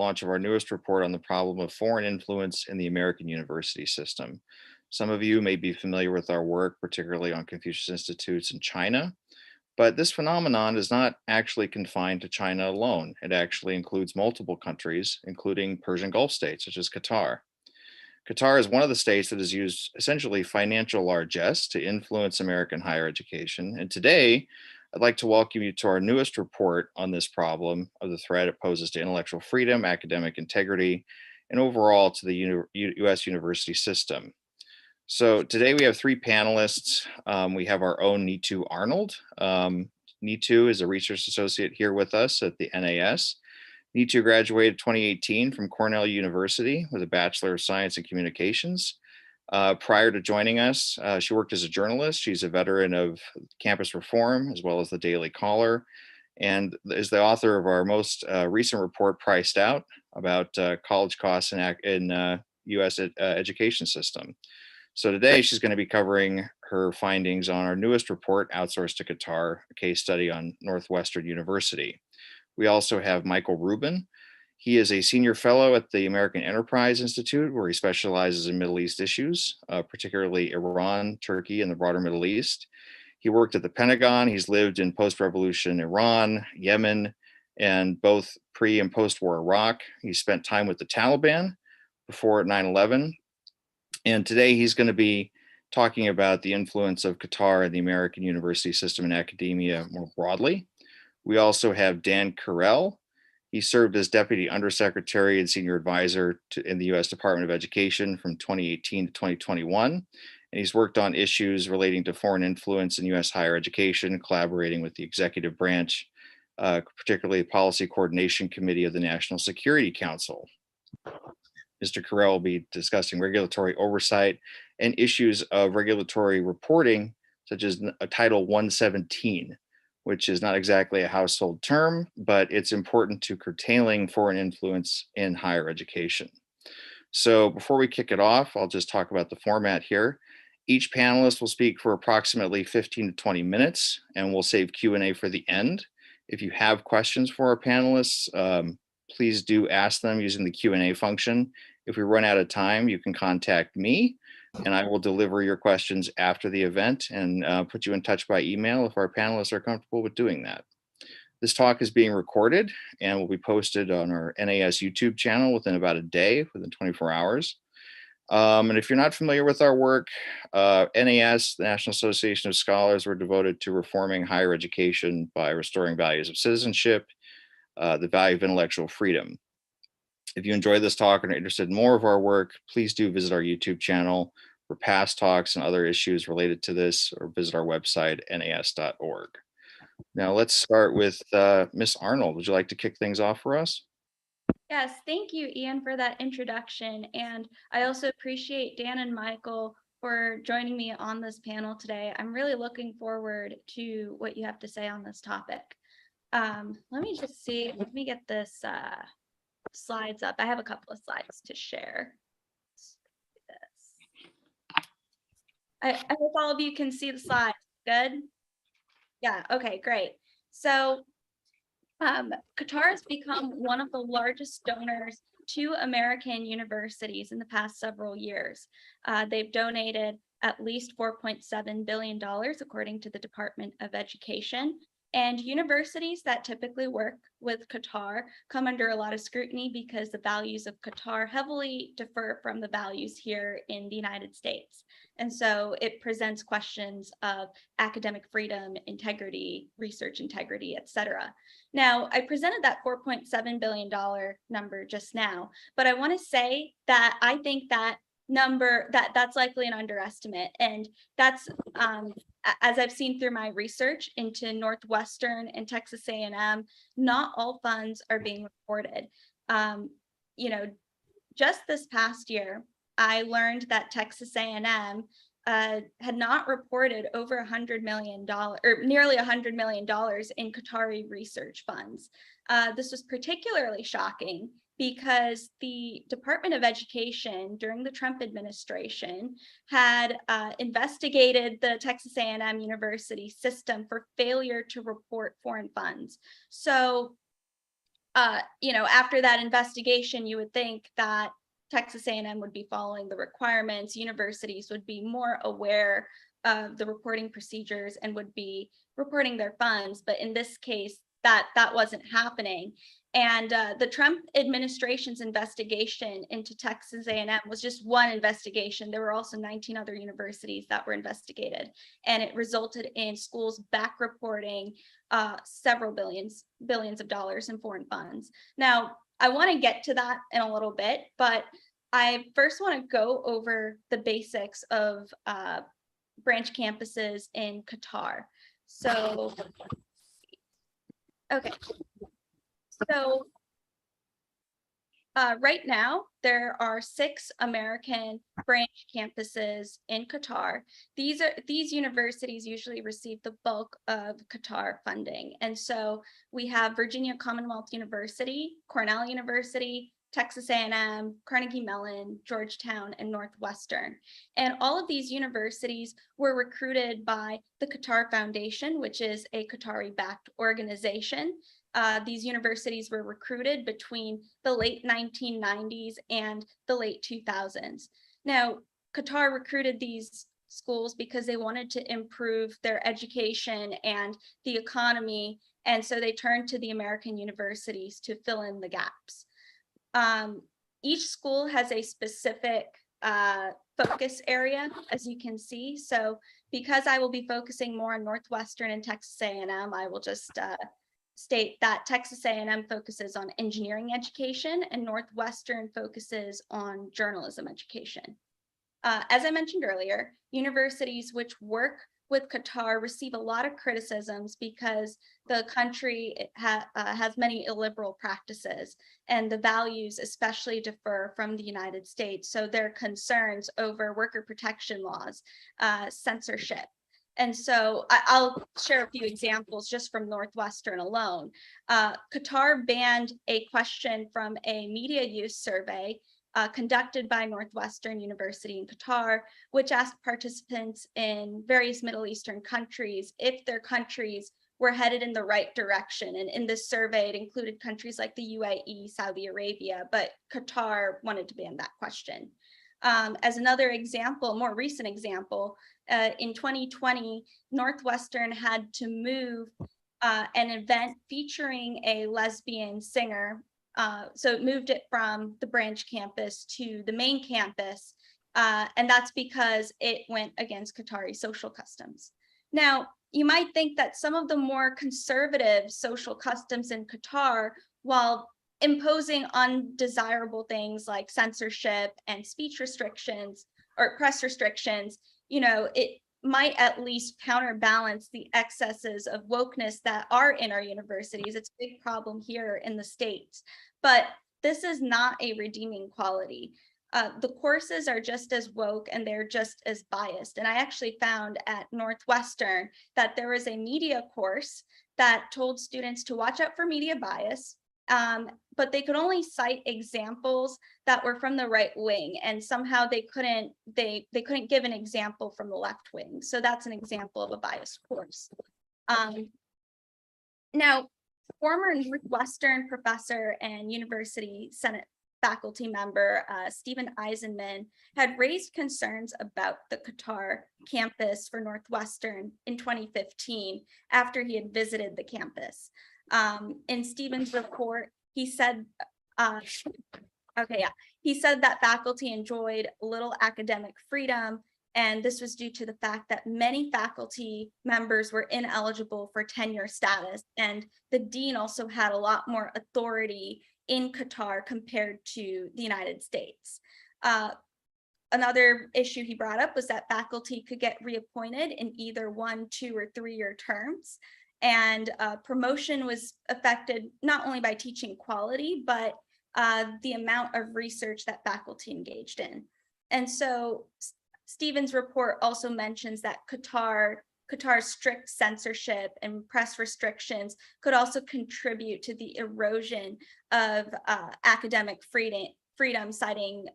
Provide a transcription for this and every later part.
launch of our newest report on the problem of foreign influence in the American university system. Some of you may be familiar with our work, particularly on Confucius Institutes in China, but this phenomenon is not actually confined to China alone. It actually includes multiple countries, including Persian Gulf states, such as Qatar. Qatar is one of the states that has used essentially financial largesse to influence American higher education. And today, I'd like to welcome you to our newest report on this problem of the threat it poses to intellectual freedom, academic integrity, and overall to the US university system. So today we have three panelists. We have our own Neetu Arnold. Neetu is a research associate here with us at the NAS. Neetu graduated 2018 from Cornell University with a Bachelor of Science in Communications. Prior to joining us, she worked as a journalist. She's a veteran of campus reform as well as the Daily Caller, and is the author of our most recent report, Priced Out, about college costs in US education system. So today she's going to be covering her findings on our newest report, Outsourced to Qatar, a case study on Northwestern University. We also have Michael Rubin. He is a senior fellow at the American Enterprise Institute, where he specializes in Middle East issues, particularly Iran, Turkey, and the broader Middle East. He worked at the Pentagon. He's lived in post-revolution Iran, Yemen, and both pre and post-war Iraq. He spent time with the Taliban before 9/11. And today he's going to be talking about the influence of Qatar and the American university system and academia more broadly. We also have Dan Carrell. He served as Deputy Undersecretary and Senior Advisor in the U.S. Department of Education from 2018 to 2021. And he's worked on issues relating to foreign influence in U.S. higher education, collaborating with the executive branch, particularly the Policy Coordination Committee of the National Security Council. Mr. Currell will be discussing regulatory oversight and issues of regulatory reporting, such as Title 117, which is not exactly a household term, but it's important to curtailing foreign influence in higher education. So before we kick it off, I'll just talk about the format here. Each panelist will speak for approximately 15 to 20 minutes, and we'll save Q&A for the end. If you have questions for our panelists, please do ask them using the Q&A function. If we run out of time, you can contact me, and I will deliver your questions after the event and put you in touch by email if our panelists are comfortable with doing that. This talk is being recorded and will be posted on our NAS YouTube channel within about a day, within 24 hours. And if you're not familiar with our work, NAS, the National Association of Scholars, we're devoted to reforming higher education by restoring values of citizenship, the value of intellectual freedom. If you enjoy this talk and are interested in more of our work, please do visit our YouTube channel for past talks and other issues related to this, or visit our website, nas.org. Now let's start with Ms. Arnold. Would you like to kick things off for us? Yes, thank you, Ian, for that introduction. And I also appreciate Dan and Michael for joining me on this panel today. I'm really looking forward to what you have to say on this topic. Let me just see, let me get this slides up. I have a couple of slides to share. I hope all of you can see the slides. Good? Yeah, okay, great. So Qatar has become one of the largest donors to American universities in the past several years. They've donated at least $4.7 billion, according to the Department of Education. And universities that typically work with Qatar come under a lot of scrutiny because the values of Qatar heavily differ from the values here in the United States. And so it presents questions of academic freedom, integrity, research integrity, et cetera. Now, I presented that $4.7 billion number just now, but I want to say that I think that number, that's likely an underestimate. And that's, as I've seen through my research into Northwestern and Texas A&M, not all funds are being reported. Just this past year, I learned that Texas A&M had not reported over $100 million, or nearly $100 million in Qatari research funds. This was particularly shocking because the Department of Education during the Trump administration had investigated the Texas A&M University system for failure to report foreign funds. So After that investigation, you would think that Texas A&M would be following the requirements, universities would be more aware of the reporting procedures and would be reporting their funds. But in this case, that wasn't happening. And the Trump administration's investigation into Texas A&M was just one investigation. There were also 19 other universities that were investigated, and it resulted in schools back reporting several billions of dollars in foreign funds. Now, I want to get to that in a little bit, but I first want to go over the basics of branch campuses in Qatar. So, okay. So right now, there are 6 American branch campuses in Qatar. These universities usually receive the bulk of Qatar funding. And so we have Virginia Commonwealth University, Cornell University, Texas A&M, Carnegie Mellon, Georgetown, and Northwestern. And all of these universities were recruited by the Qatar Foundation, which is a Qatari-backed organization. These universities were recruited between the late 1990s and the late 2000s. Now, Qatar recruited these schools because they wanted to improve their education and the economy, and so they turned to the American universities to fill in the gaps. Each school has a specific focus area, as you can see. So because I will be focusing more on Northwestern and Texas A&M, I will just state that Texas A&M focuses on engineering education and Northwestern focuses on journalism education. As I mentioned earlier, universities which work with Qatar receive a lot of criticisms because the country has many illiberal practices and the values especially differ from the United States. So there are concerns over worker protection laws, censorship. And so I'll share a few examples just from Northwestern alone. Qatar banned a question from a media use survey conducted by Northwestern University in Qatar, which asked participants in various Middle Eastern countries if their countries were headed in the right direction. And in this survey, it included countries like the UAE, Saudi Arabia, but Qatar wanted to ban that question. As another example, more recent example, in 2020, Northwestern had to move an event featuring a lesbian singer. So it moved it from the branch campus to the main campus. And that's because it went against Qatari social customs. Now, you might think that some of the more conservative social customs in Qatar, while imposing undesirable things like censorship and speech restrictions or press restrictions, it might at least counterbalance the excesses of wokeness that are in our universities. It's a big problem here in the States, but this is not a redeeming quality. The courses are just as woke and they're just as biased. And I actually found at Northwestern that there was a media course that told students to watch out for media bias, but they could only cite examples that were from the right wing, and somehow they couldn't give an example from the left wing. So that's an example of a biased course. Now, former Northwestern professor and University Senate faculty member Stephen Eisenmann had raised concerns about the Qatar campus for Northwestern in 2015 after he had visited the campus. In Stephen's report, he said, he said that faculty enjoyed little academic freedom, and this was due to the fact that many faculty members were ineligible for tenure status, and the dean also had a lot more authority in Qatar compared to the United States. Another issue he brought up was that faculty could get reappointed in either 1, 2, or 3-year terms. And promotion was affected not only by teaching quality, but the amount of research that faculty engaged in. And so Stephen's report also mentions that Qatar's strict censorship and press restrictions could also contribute to the erosion of academic freedom, citing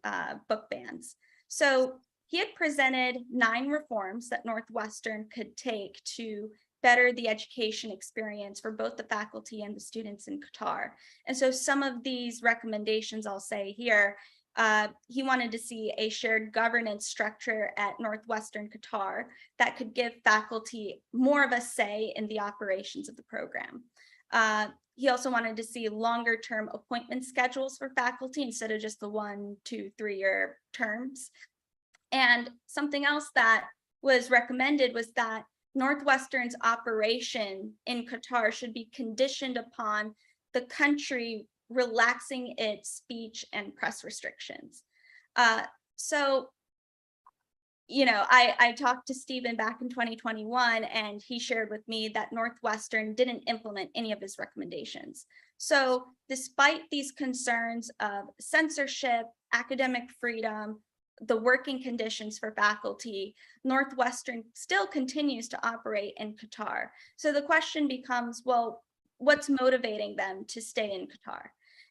book bans. So he had presented 9 reforms that Northwestern could take to better the education experience for both the faculty and the students in Qatar. And so some of these recommendations I'll say here, he wanted to see a shared governance structure at Northwestern Qatar that could give faculty more of a say in the operations of the program. He also wanted to see longer term appointment schedules for faculty instead of just the 1, 2, 3-year terms. And something else that was recommended was that Northwestern's operation in Qatar should be conditioned upon the country relaxing its speech and press restrictions. So, you know, I talked to Stephen back in 2021, and he shared with me that Northwestern didn't implement any of his recommendations. So despite these concerns of censorship, academic freedom, the working conditions for faculty, Northwestern still continues to operate in Qatar. So the question becomes, well, what's motivating them to stay in Qatar?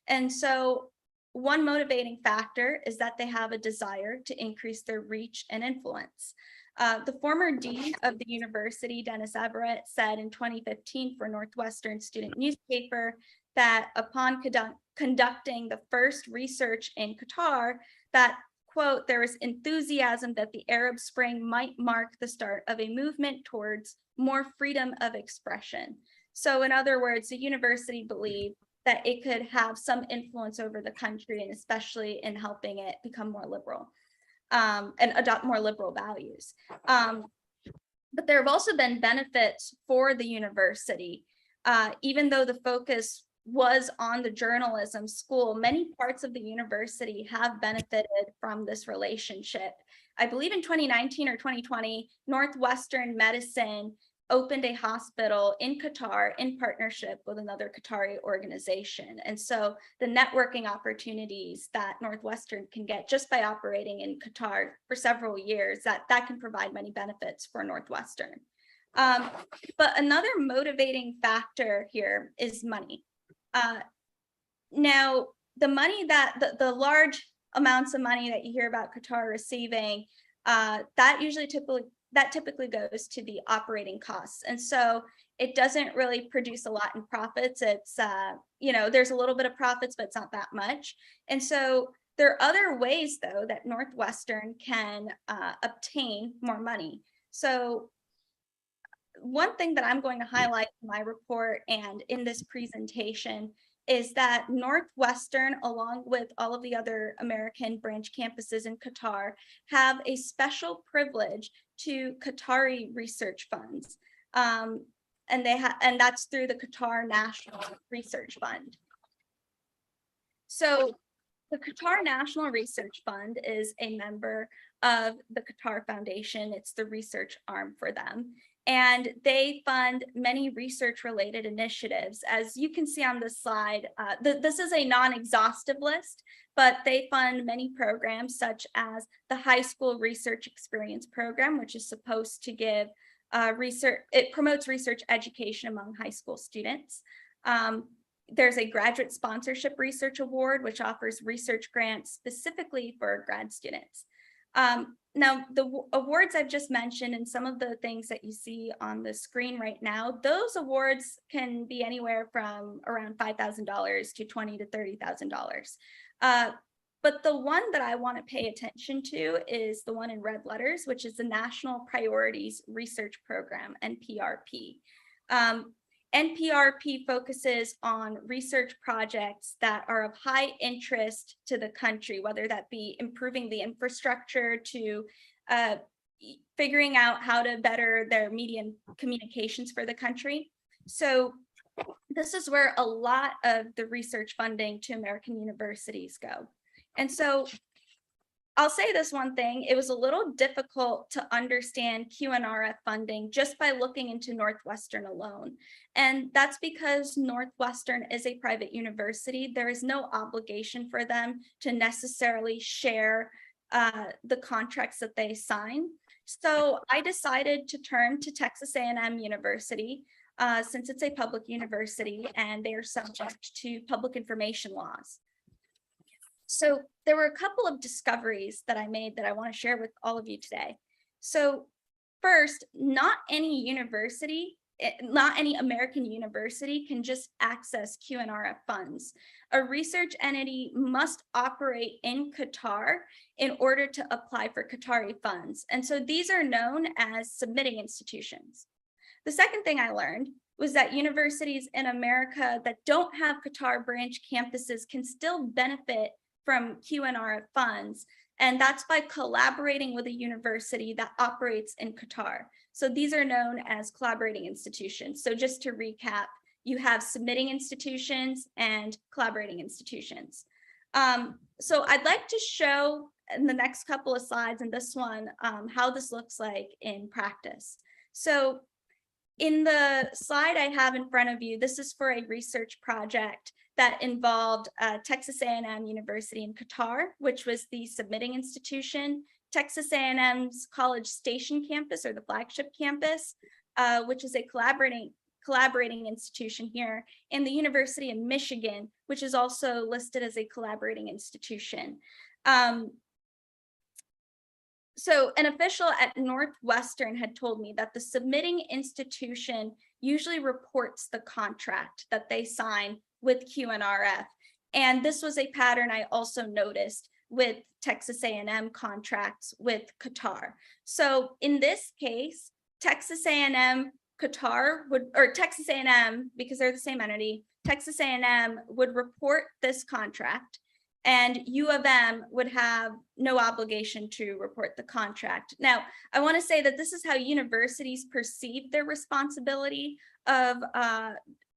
And so one motivating factor is that they have a desire to increase their reach and influence. The former dean of the university, Dennis Everett, said in 2015 for Northwestern student newspaper that upon conducting the first research in Qatar, that, quote, there was enthusiasm that the Arab Spring might mark the start of a movement towards more freedom of expression. So in other words, the university believed that it could have some influence over the country, and especially in helping it become more liberal and adopt more liberal values. But there have also been benefits for the university. Even though the focus was on the journalism school, many parts of the university have benefited from this relationship. I believe in 2019 or 2020, Northwestern Medicine opened a hospital in Qatar in partnership with another Qatari organization. And so the networking opportunities that Northwestern can get just by operating in Qatar for several years, that can provide many benefits for Northwestern. But another motivating factor here is money. Now, the money that the large amounts of money that you hear about Qatar receiving, that typically goes to the operating costs. And so it doesn't really produce a lot in profits. It's, you know, there's a little bit of profits, but it's not that much. And so there are other ways, though, that Northwestern can obtain more money. So one thing that I'm going to highlight in my report and in this presentation is that Northwestern, along with all of the other American branch campuses in Qatar, have a special privilege to Qatari research funds. And that's through the Qatar National Research Fund. So the Qatar National Research Fund is a member of the Qatar Foundation. It's the research arm for them. And they fund many research-related initiatives. As you can see on this slide, this is a non-exhaustive list, but they fund many programs such as the High School Research Experience Program, which is supposed to give it promotes research education among high school students. There's a Graduate Sponsorship Research Award, which offers research grants specifically for grad students. Now, the awards I've just mentioned and some of the things that you see on the screen right now, those awards can be anywhere from around $5,000 to $20,000 to $30,000. But the one that I want to pay attention to is the one in red letters, which is the National Priorities Research Program, NPRP. NPRP focuses on research projects that are of high interest to the country, whether that be improving the infrastructure to figuring out how to better their media and communications for the country. So this is where a lot of the research funding to American universities go. And so I'll say this one thing, it was a little difficult to understand QNRF funding just by looking into Northwestern alone. And that's because Northwestern is a private university. There is no obligation for them to necessarily share the contracts that they sign. So I decided to turn to Texas A&M University since it's a public university and they are subject to public information laws. So there were a couple of discoveries that I made that I want to share with all of you today. So first, not any university not any American university can just access QNRF funds. A research entity must operate in Qatar in order to apply for Qatari funds. And so these are known as submitting institutions. The second thing I learned was that universities in America that don't have Qatar branch campuses can still benefit from QNRF funds. And that's by collaborating with a university that operates in Qatar. So these are known as collaborating institutions. So just to recap, you have submitting institutions and collaborating institutions. So I'd like to show in the next couple of slides and this one, how this looks like in practice. So in the slide I have in front of you, this is for a research project that involved Texas A&M University in Qatar, which was the submitting institution, Texas A&M's College Station campus, or the flagship campus, which is a collaborating institution here, and the University of Michigan, which is also listed as a collaborating institution. So an official at Northwestern had told me that the submitting institution usually reports the contract that they sign with QNRF. And this was a pattern I also noticed with Texas A&M contracts with Qatar. So in this case, Texas A&M Qatar would, or Texas A&M, because they're the same entity, Texas A&M would report this contract, and U of M would have no obligation to report the contract. Now, I want to say that this is how universities perceive their responsibility of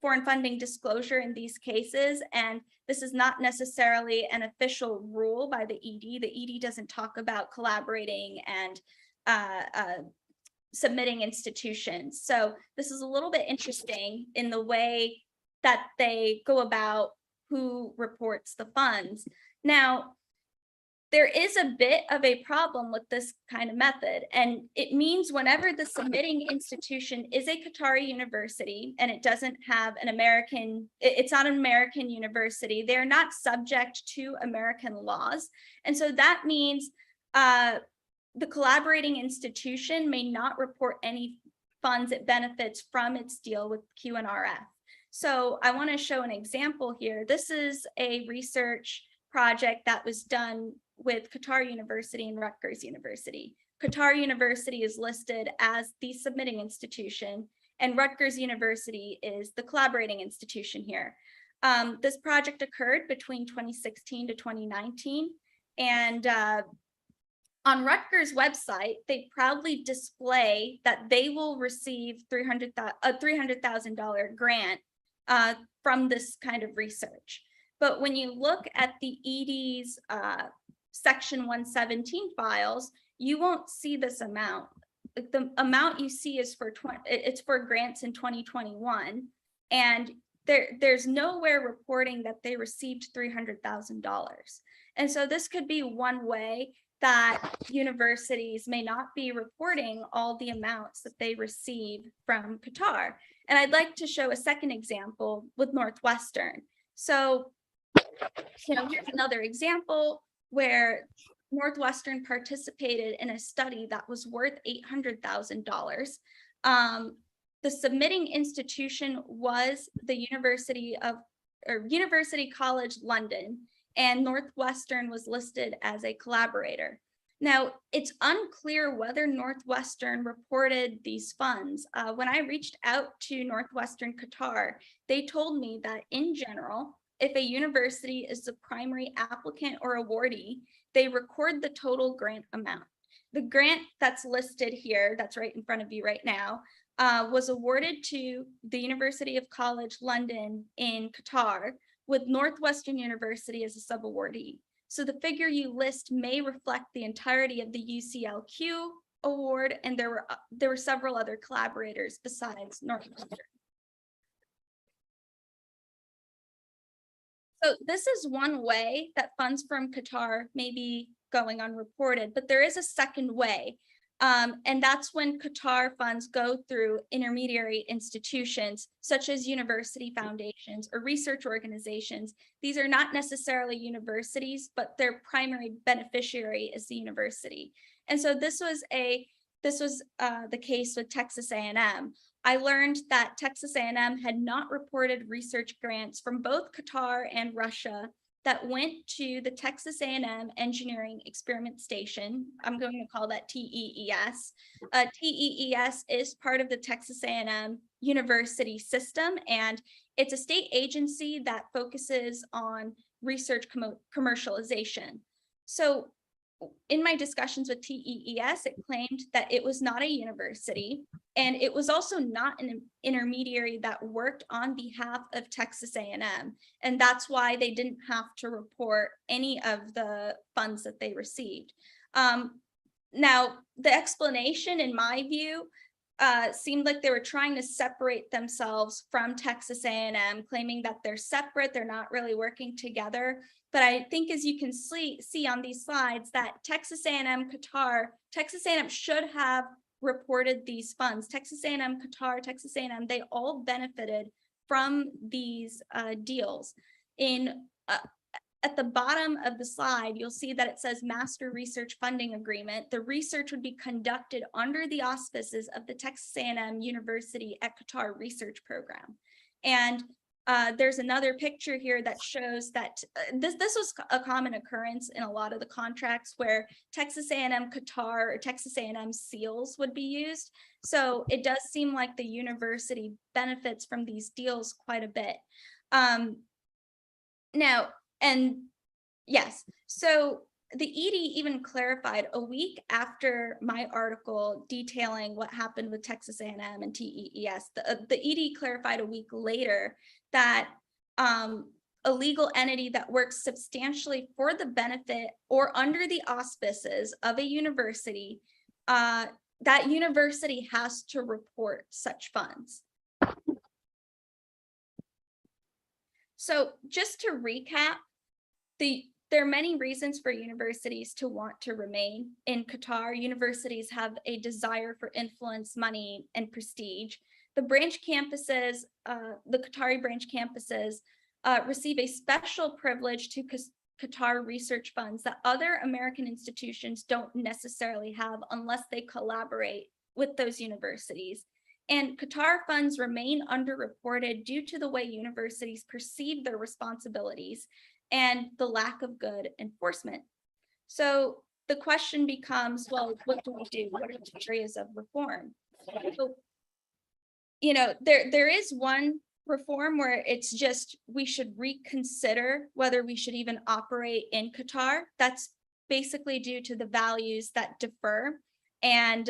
foreign funding disclosure in these cases, and this is not necessarily an official rule by the ED. The ED doesn't talk about collaborating and submitting institutions. So this is a little bit interesting in the way that they go about who reports the funds. Now, there is a bit of a problem with this kind of method, and it means whenever the submitting institution is a Qatari university and it doesn't have an American, it's not an American university, they're not subject to American laws. And so that means the collaborating institution may not report any funds it benefits from its deal with QNRF. So I want to show an example here. This is a research project that was done with Qatar University and Rutgers University. Qatar University is listed as the submitting institution, and Rutgers University is the collaborating institution here. This project occurred between 2016 to 2019, and on Rutgers' website, they proudly display that they will receive a $300,000 grant from this kind of research. But when you look at the ED's Section 117 files, you won't see this amount. The amount you see is for it's for grants in 2021, and there's nowhere reporting that they received $300,000. And so this could be one way that universities may not be reporting all the amounts that they receive from Qatar. And I'd like to show a second example with Northwestern. So, here's another example where Northwestern participated in a study that was worth $800,000. The submitting institution was the University College London, and Northwestern was listed as a collaborator. Now, it's unclear whether Northwestern reported these funds. When I reached out to Northwestern Qatar, they told me that in general, if a university is the primary applicant or awardee, they record the total grant amount. The grant that's listed here, that's right in front of you right now, was awarded to the University of College London in Qatar, with Northwestern University as a sub-awardee. So the figure you list may reflect the entirety of the UCLQ award, and there were several other collaborators besides Northwestern. So this is one way that funds from Qatar may be going unreported, but there is a second way. And that's when Qatar funds go through intermediary institutions, such as university foundations or research organizations. These are not necessarily universities, but their primary beneficiary is the university. And so this was the case with Texas A&M. I learned that Texas A&M had not reported research grants from both Qatar and Russia that went to the Texas A&M Engineering Experiment Station. I'm going to call that TEES. TEES is part of the Texas A&M University system, and it's a state agency that focuses on research commercialization. So in my discussions with TEES, it claimed that it was not a university, and it was also not an intermediary that worked on behalf of Texas A&M. And that's why they didn't have to report any of the funds that they received. Now, the explanation, in my view, seemed like they were trying to separate themselves from Texas A&M, claiming that they're separate, they're not really working together. But I think, as you can see on these slides, that Texas A&M Qatar, Texas A&M should have reported these funds. Texas A&M Qatar, Texas A&M, they all benefited from these deals. At the bottom of the slide, you'll see that it says Master Research Funding Agreement. The research would be conducted under the auspices of the Texas A&M University-Qatar Research Program. And there's another picture here that shows that this was a common occurrence in a lot of the contracts where Texas A&M Qatar or Texas A&M seals would be used. So it does seem like the university benefits from these deals quite a bit. Now, and yes, so the ED even clarified a week after my article detailing what happened with Texas A&M and TEES, the ED clarified a week later that a legal entity that works substantially for the benefit or under the auspices of a university, that university has to report such funds. So just to recap, there are many reasons for universities to want to remain in Qatar. Universities have a desire for influence, money, and prestige. The branch campuses, the Qatari branch campuses, receive a special privilege to Qatar research funds that other American institutions don't necessarily have unless they collaborate with those universities. And Qatar funds remain underreported due to the way universities perceive their responsibilities and the lack of good enforcement. So the question becomes, well, what do we do? What are the areas of reform? So, you know, there is one reform where it's just we should reconsider whether we should even operate in Qatar. That's basically due to the values that differ, and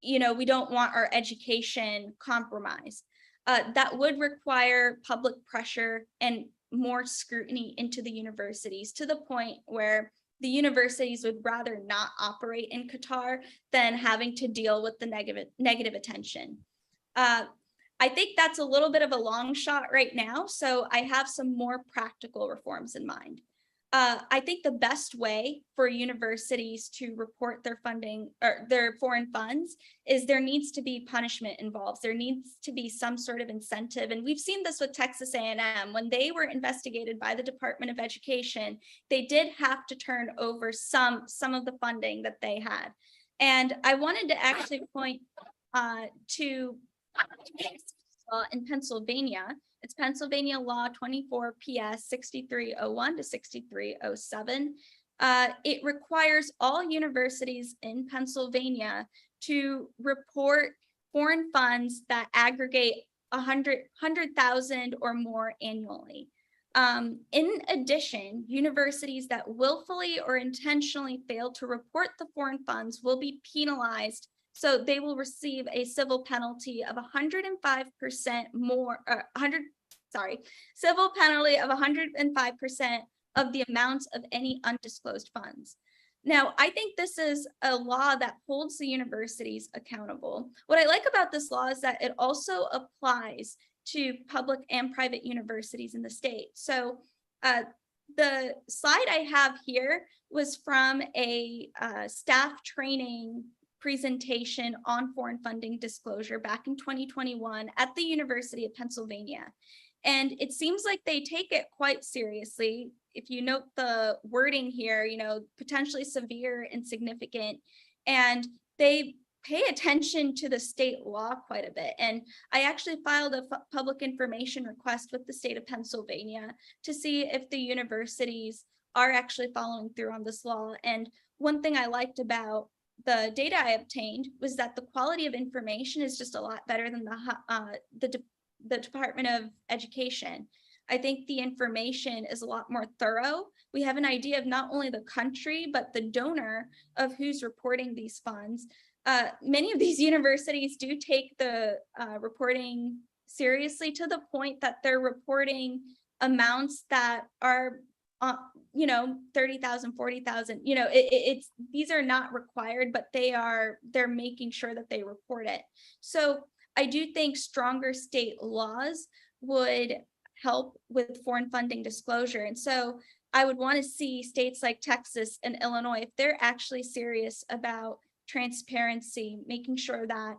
you know, we don't want our education compromised. That would require public pressure and more scrutiny into the universities, to the point where the universities would rather not operate in Qatar than having to deal with the negative attention. I think that's a little bit of a long shot right now, so I have some more practical reforms in mind. I think the best way for universities to report their funding or their foreign funds is there needs to be punishment involved. There needs to be some sort of incentive. And we've seen this with Texas A&M. When they were investigated by the Department of Education, they did have to turn over some of the funding that they had. And I wanted to actually point to in Pennsylvania. It's Pennsylvania Law 24 PS 6301 to 6307. It requires all universities in Pennsylvania to report foreign funds that aggregate 100,000 or more annually. In addition, universities that willfully or intentionally fail to report the foreign funds will be penalized. So they will receive a civil penalty of 105% more, civil penalty of 105% of the amounts of any undisclosed funds. Now, I think this is a law that holds the universities accountable. What I like about this law is that it also applies to public and private universities in the state. So the slide I have here was from a staff training presentation on foreign funding disclosure back in 2021 at the University of Pennsylvania. And it seems like they take it quite seriously. If you note the wording here, you know, potentially severe and significant. And they pay attention to the state law quite a bit. And I actually filed a public information request with the state of Pennsylvania to see if the universities are actually following through on this law. And one thing I liked about the data I obtained was that the quality of information is just a lot better than the Department of Education. I think the information is a lot more thorough. We have an idea of not only the country, but the donor of who's reporting these funds. Many of these universities do take the reporting seriously to the point that they're reporting amounts that are, you know, 30,000, 40,000, you know, these are not required, but they're making sure that they report it. So I do think stronger state laws would help with foreign funding disclosure. And so I would want to see states like Texas and Illinois, if they're actually serious about transparency, making sure that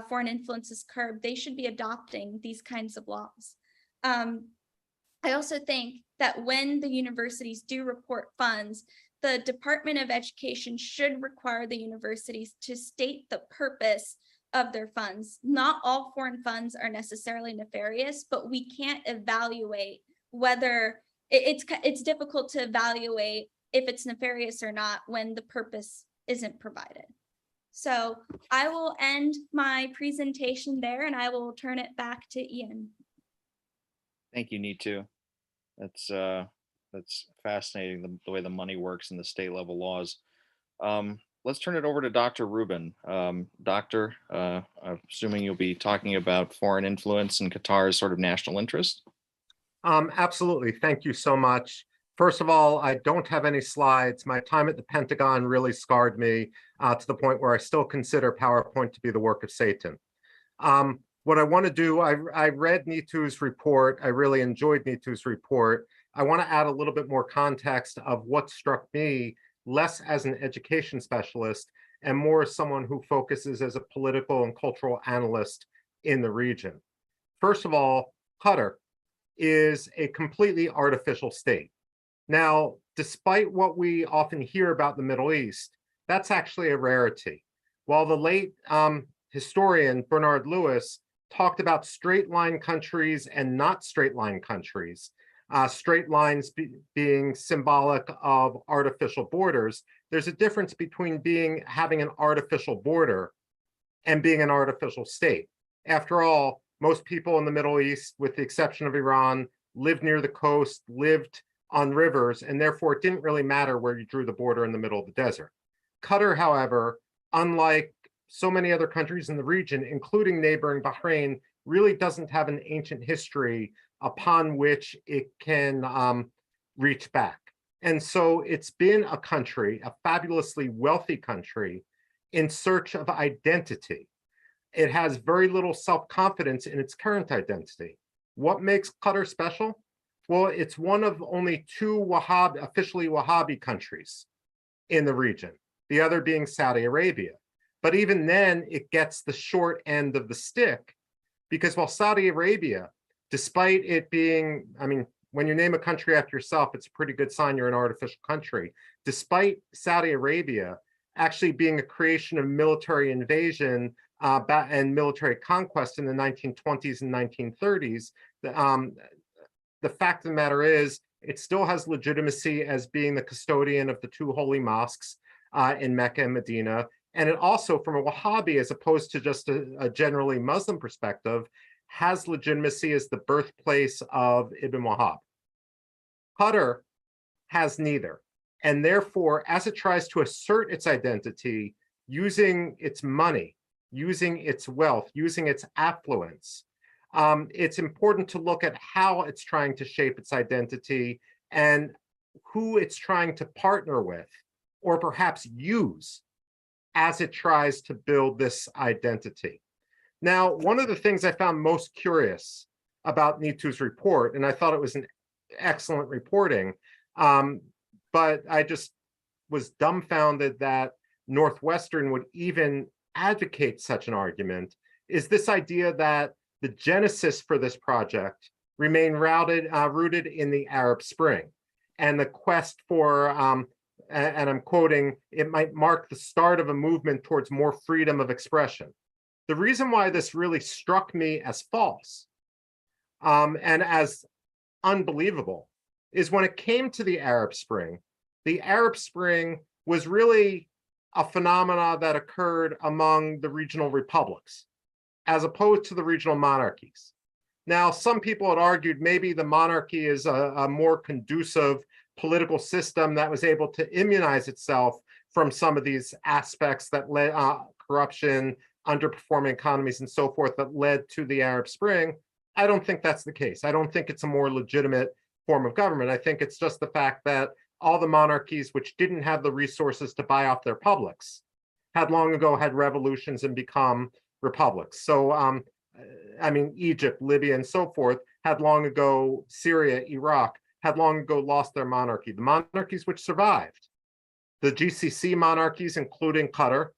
foreign influence is curbed, they should be adopting these kinds of laws. I also think that when the universities do report funds, the Department of Education should require the universities to state the purpose of their funds. Not all foreign funds are necessarily nefarious, but we can't evaluate whether it's difficult to evaluate if it's nefarious or not when the purpose isn't provided. So I will end my presentation there and I will turn it back to Ian. Thank you, Neetu. That's fascinating, the way the money works in the state level laws. Let's turn it over to Dr. Rubin. Doctor, I'm assuming you'll be talking about foreign influence and Qatar's sort of national interest. Absolutely. Thank you so much. First of all, I don't have any slides. My time at the Pentagon really scarred me to the point where I still consider PowerPoint to be the work of Satan. What I want to do, I read Neetu's report. I really enjoyed Neetu's report. I want to add a little bit more context of what struck me less as an education specialist and more as someone who focuses as a political and cultural analyst in the region. First of all, Qatar is a completely artificial state. Now, despite what we often hear about the Middle East, that's actually a rarity. While the late historian Bernard Lewis talked about straight line countries and not straight line countries, straight lines being symbolic of artificial borders, there's a difference between having an artificial border and being an artificial state. After all, most people in the Middle East, with the exception of Iran, lived near the coast, lived on rivers, and therefore it didn't really matter where you drew the border in the middle of the desert. Qatar, however, unlike so many other countries in the region, including neighboring Bahrain, really doesn't have an ancient history upon which it can reach back. And so it's been a country, a fabulously wealthy country, in search of identity. It has very little self-confidence in its current identity. What makes Qatar special? Well, it's one of only two officially Wahhabi countries in the region, the other being Saudi Arabia. But even then, it gets the short end of the stick, because while Saudi Arabia, despite it being, I mean, when you name a country after yourself, it's a pretty good sign you're an artificial country. Despite Saudi Arabia actually being a creation of military invasion and military conquest in the 1920s and 1930s, the fact of the matter is it still has legitimacy as being the custodian of the two holy mosques in Mecca and Medina. And it also, from a Wahhabi, as opposed to just a generally Muslim perspective, has legitimacy as the birthplace of Ibn Wahhab. Qatar has neither. And therefore, as it tries to assert its identity using its money, using its wealth, using its affluence, it's important to look at how it's trying to shape its identity and who it's trying to partner with, or perhaps use, as it tries to build this identity. Now, one of the things I found most curious about Neetu's report, and I thought it was an excellent reporting, but I just was dumbfounded that Northwestern would even advocate such an argument, is this idea that the genesis for this project remained rooted in the Arab Spring and the quest for and I'm quoting, it might mark the start of a movement towards more freedom of expression. The reason why this really struck me as false and as unbelievable is when it came to the Arab Spring was really a phenomena that occurred among the regional republics, as opposed to the regional monarchies. Now, some people had argued maybe the monarchy is a more conducive political system that was able to immunize itself from some of these aspects that led corruption, underperforming economies, and so forth that led to the Arab Spring. I don't think that's the case. I don't think it's a more legitimate form of government. I think it's just the fact that all the monarchies which didn't have the resources to buy off their publics had long ago had revolutions and become republics. So, I mean, Egypt, Libya, and so forth had long ago, Syria, Iraq, had long ago lost their monarchy. The monarchies which survived, the GCC monarchies, including Qatar,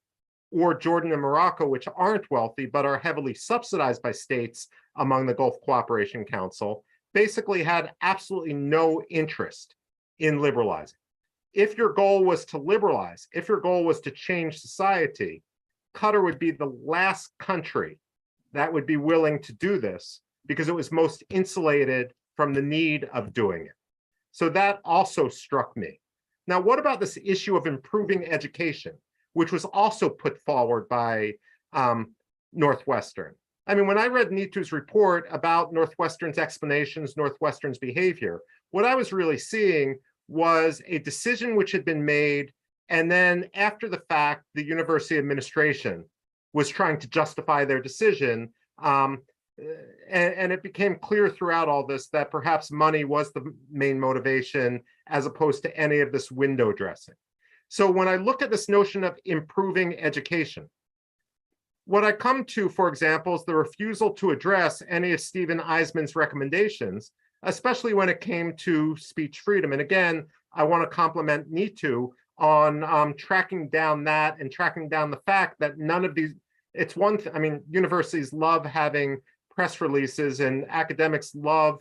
or Jordan and Morocco, which aren't wealthy but are heavily subsidized by states among the Gulf Cooperation Council, basically had absolutely no interest in liberalizing. If your goal was to liberalize, if your goal was to change society, Qatar would be the last country that would be willing to do this because it was most insulated from the need of doing it. So that also struck me. Now, what about this issue of improving education, which was also put forward by Northwestern? I mean, when I read Neetu's report about Northwestern's explanations, Northwestern's behavior, what I was really seeing was a decision which had been made, and then after the fact, the university administration was trying to justify their decision. And it became clear throughout all this that perhaps money was the main motivation as opposed to any of this window dressing. So when I look at this notion of improving education, what I come to, for example, is the refusal to address any of Stephen Eisenmann's recommendations, especially when it came to speech freedom. And again, I want to compliment Neetu on tracking down that and tracking down the fact that none of these, it's one thing, I mean, universities love having press releases and academics love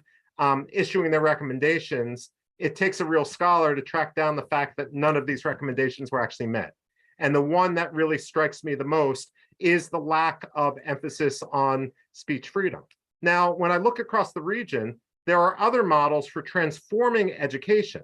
issuing their recommendations. It takes a real scholar to track down the fact that none of these recommendations were actually met. And the one that really strikes me the most is the lack of emphasis on speech freedom. Now, when I look across the region, there are other models for transforming education.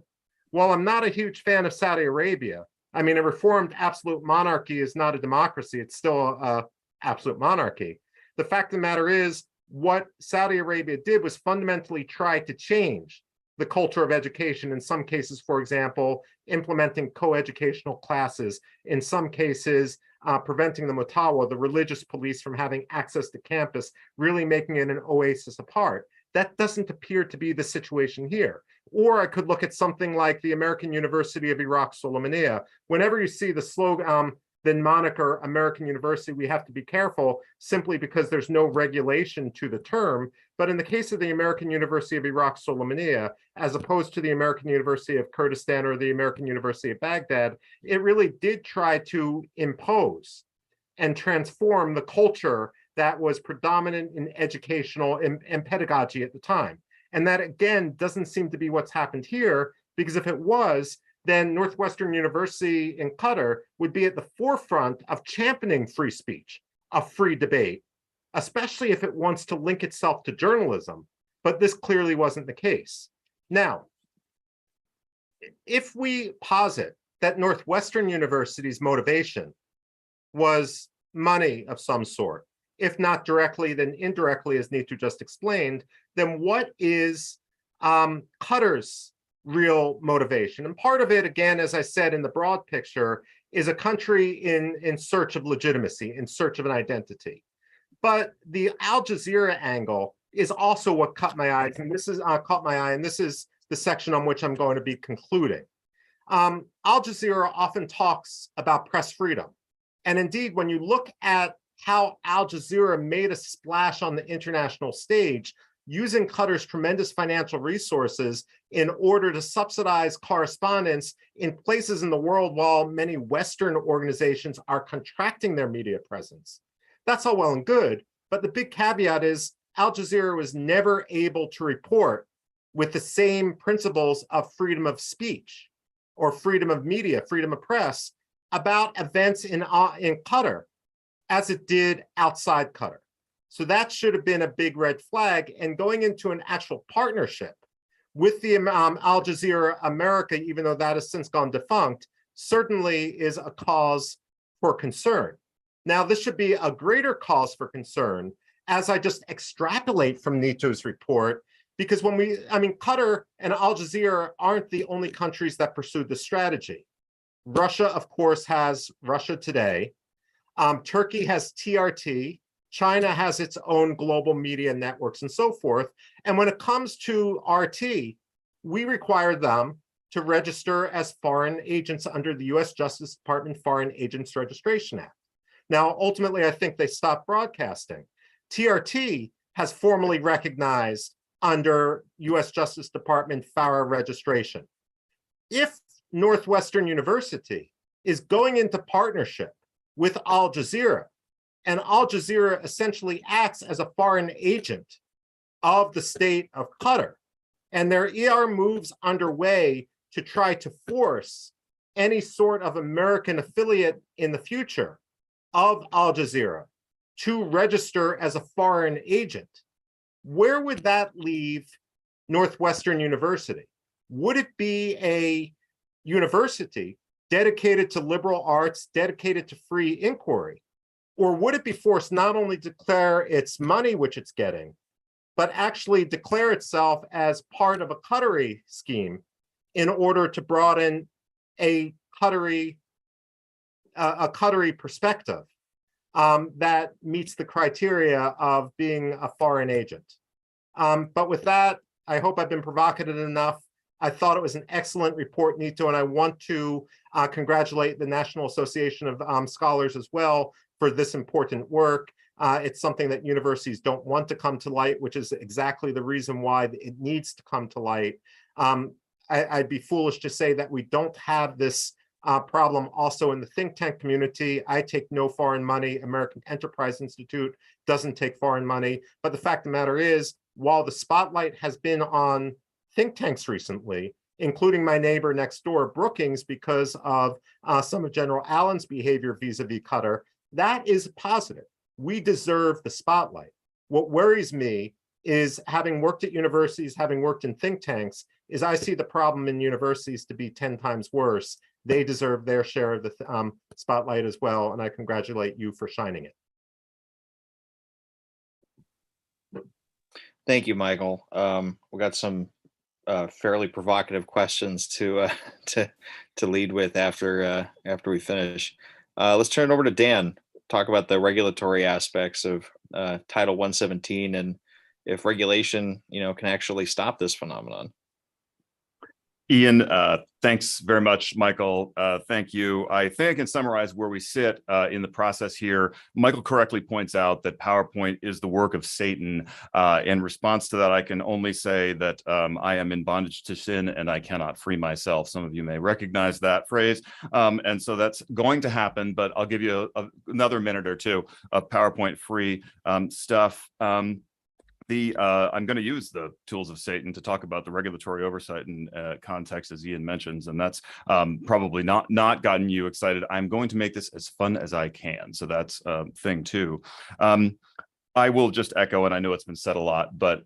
While I'm not a huge fan of Saudi Arabia, I mean, a reformed absolute monarchy is not a democracy, it's still an absolute monarchy. The fact of the matter is, what Saudi Arabia did was fundamentally try to change the culture of education. In some cases, for example, implementing co-educational classes, in some cases, preventing the mutawa, the religious police, from having access to campus, really making it an oasis apart. That doesn't appear to be the situation here. Or I could look at something like the American University of Iraq Sulaymaniyah. Whenever you see the slogan, the moniker American University, we have to be careful simply because there's no regulation to the term. But in the case of the American University of Iraq Sulaymaniyah, as opposed to the American University of Kurdistan or the American University of Baghdad, it really did try to impose and transform the culture that was predominant in educational and pedagogy at the time. And that, again, doesn't seem to be what's happened here, because if it was, then Northwestern University in Qatar would be at the forefront of championing free speech, of free debate, especially if it wants to link itself to journalism. But this clearly wasn't the case. Now, if we posit that Northwestern University's motivation was money of some sort, if not directly, then indirectly, as Neetu just explained, then what is Qatar's real motivation? And part of it, again, as I said, in the broad picture, is a country in search of legitimacy, in search of an identity. But the Al Jazeera angle is also what caught my eye, and this is the section on which I'm going to be concluding. Al Jazeera often talks about press freedom. And indeed, when you look at how Al Jazeera made a splash on the international stage, using Qatar's tremendous financial resources in order to subsidize correspondence in places in the world while many Western organizations are contracting their media presence. That's all well and good, but the big caveat is Al Jazeera was never able to report with the same principles of freedom of speech or freedom of media, freedom of press, about events in Qatar as it did outside Qatar. So that should have been a big red flag. And going into an actual partnership with the Al Jazeera America, even though that has since gone defunct, certainly is a cause for concern. Now, this should be a greater cause for concern as I just extrapolate from Neetu's report, because Qatar and Al Jazeera aren't the only countries that pursued this strategy. Russia, of course, has Russia Today. Turkey has TRT. China has its own global media networks and so forth. And when it comes to RT, we require them to register as foreign agents under the US Justice Department Foreign Agents Registration Act. Now, ultimately, I think they stopped broadcasting. TRT has formally recognized under US Justice Department FARA registration. If Northwestern University is going into partnership with Al Jazeera, and Al Jazeera essentially acts as a foreign agent of the state of Qatar, and there are moves underway to try to force any sort of American affiliate in the future of Al Jazeera to register as a foreign agent, where would that leave Northwestern University? Would it be a university dedicated to liberal arts, dedicated to free inquiry? Or would it be forced not only to declare its money, which it's getting, but actually declare itself as part of a Qatari scheme in order to broaden a Qatari perspective that meets the criteria of being a foreign agent? But with that, I hope I've been provocative enough. I thought it was an excellent report, Neetu, and I want to congratulate the National Association of Scholars as well for this important work. It's something that universities don't want to come to light, which is exactly the reason why it needs to come to light. I'd be foolish to say that we don't have this problem also in the think tank community. I take no foreign money. American Enterprise Institute doesn't take foreign money. But the fact of the matter is, while the spotlight has been on think tanks recently, including my neighbor next door, Brookings, because of some of General Allen's behavior vis-a-vis Qatar, that is positive. We deserve the spotlight. What worries me is, having worked at universities, having worked in think tanks, is I see the problem in universities to be 10 times worse. They deserve their share of the spotlight as well, and I congratulate you for shining it. Thank you, Michael. We got some fairly provocative questions to lead with after we finish. Let's turn it over to Dan. Talk about the regulatory aspects of Title 117 and if regulation, can actually stop this phenomenon. Ian, thanks very much, Michael. Thank you. I think I can summarize where we sit in the process here. Michael correctly points out that PowerPoint is the work of Satan. In response to that, I can only say that I am in bondage to sin and I cannot free myself. Some of you may recognize that phrase. And so that's going to happen, but I'll give you another minute or two of PowerPoint free stuff. I'm going to use the tools of Satan to talk about the regulatory oversight and context, as Ian mentions, and that's probably not gotten you excited. I'm going to make this as fun as I can, so that's thing two. I will just echo, and I know it's been said a lot, but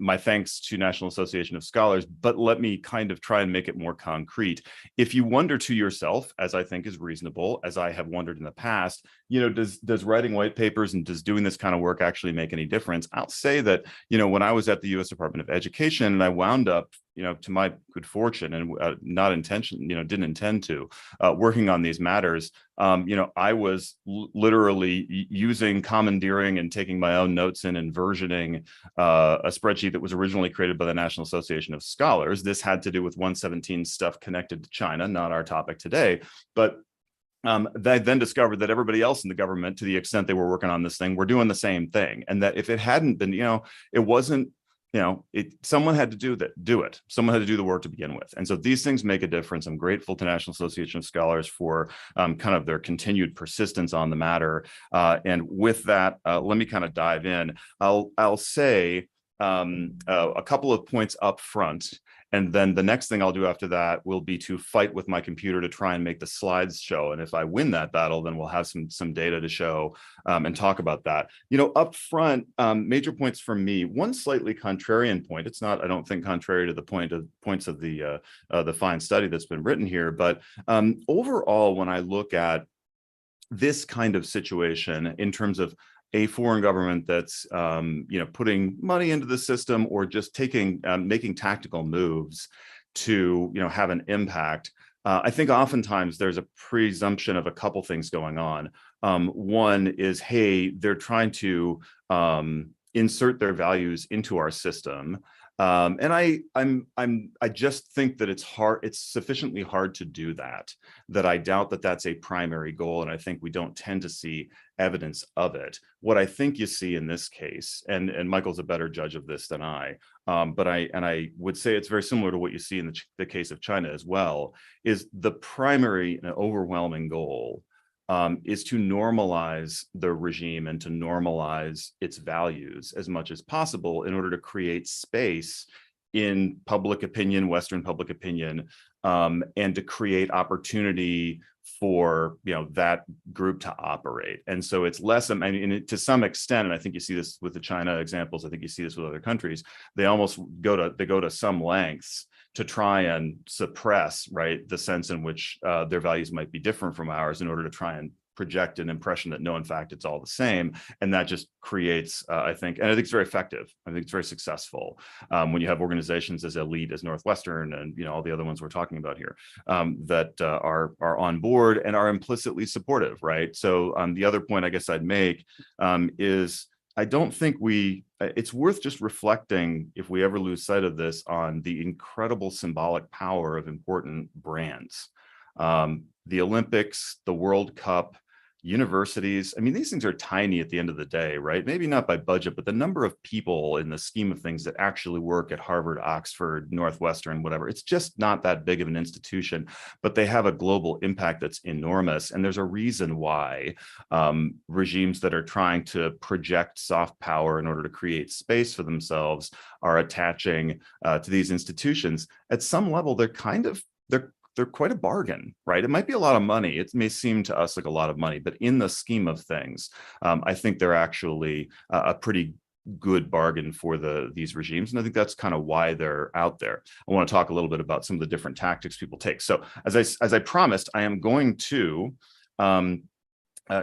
my thanks to National Association of Scholars, but let me kind of try and make it more concrete. If you wonder to yourself, as I think is reasonable, as I have wondered in the past, does writing white papers and does doing this kind of work actually make any difference? I'll say that, when I was at the U.S. Department of Education and I wound up, to my good fortune and didn't intend to, working on these matters, I was literally using commandeering and taking my own notes in and versioning a spreadsheet that was originally created by the National Association of Scholars. This had to do with 117 stuff connected to China, not our topic today, but they then discovered that everybody else in the government, to the extent they were working on this thing, were doing the same thing. And that if it hadn't been, it wasn't, someone had to do it. Someone had to do the work to begin with. And so these things make a difference. I'm grateful to National Association of Scholars for kind of their continued persistence on the matter. And with that, let me kind of dive in. I'll say a couple of points up front. And then the next thing I'll do after that will be to fight with my computer to try and make the slides show. And if I win that battle, then we'll have some data to show and talk about that. You know, up front, major points for me. One slightly contrarian point. It's not, I don't think, contrary to the points of the fine study that's been written here. But overall, when I look at this kind of situation in terms of a foreign government that's you know, putting money into the system or just making tactical moves to, you know, have an impact, I think oftentimes there's a presumption of a couple things going on. One is, hey, they're trying to insert their values into our system. And I just think that it's sufficiently hard to do that I doubt that that's a primary goal. And I think we don't tend to see evidence of it. What I think you see in this case, and Michael's a better judge of this than I, but I would say it's very similar to what you see in the case of China as well, is the primary and overwhelming goal is to normalize the regime and to normalize its values as much as possible in order to create space in public opinion, Western public opinion, and to create opportunity for, you know, that group to operate. And so it's less, I mean, to some extent, and I think you see this with the China examples, I think you see this with other countries, they almost go to some lengths to try and suppress, right, the sense in which their values might be different from ours in order to try and project an impression that no, in fact, it's all the same. And that just creates, I think it's very effective. I think it's very successful when you have organizations as elite as Northwestern and, you know, all the other ones we're talking about here that are on board and are implicitly supportive, right? So the other point I guess I'd make is I don't think it's worth just reflecting, if we ever lose sight of this, on the incredible symbolic power of important brands. The Olympics, the World Cup, universities, I mean, these things are tiny at the end of the day, right? Maybe not by budget, but the number of people in the scheme of things that actually work at Harvard, Oxford, Northwestern, whatever, it's just not that big of an institution, but they have a global impact that's enormous. And there's a reason why regimes that are trying to project soft power in order to create space for themselves are attaching to these institutions. At some level, they're quite a bargain, right? It might be a lot of money. It may seem to us like a lot of money, but in the scheme of things, I think they're actually a pretty good bargain for these regimes. And I think that's kind of why they're out there. I want to talk a little bit about some of the different tactics people take. So as I promised, I am going to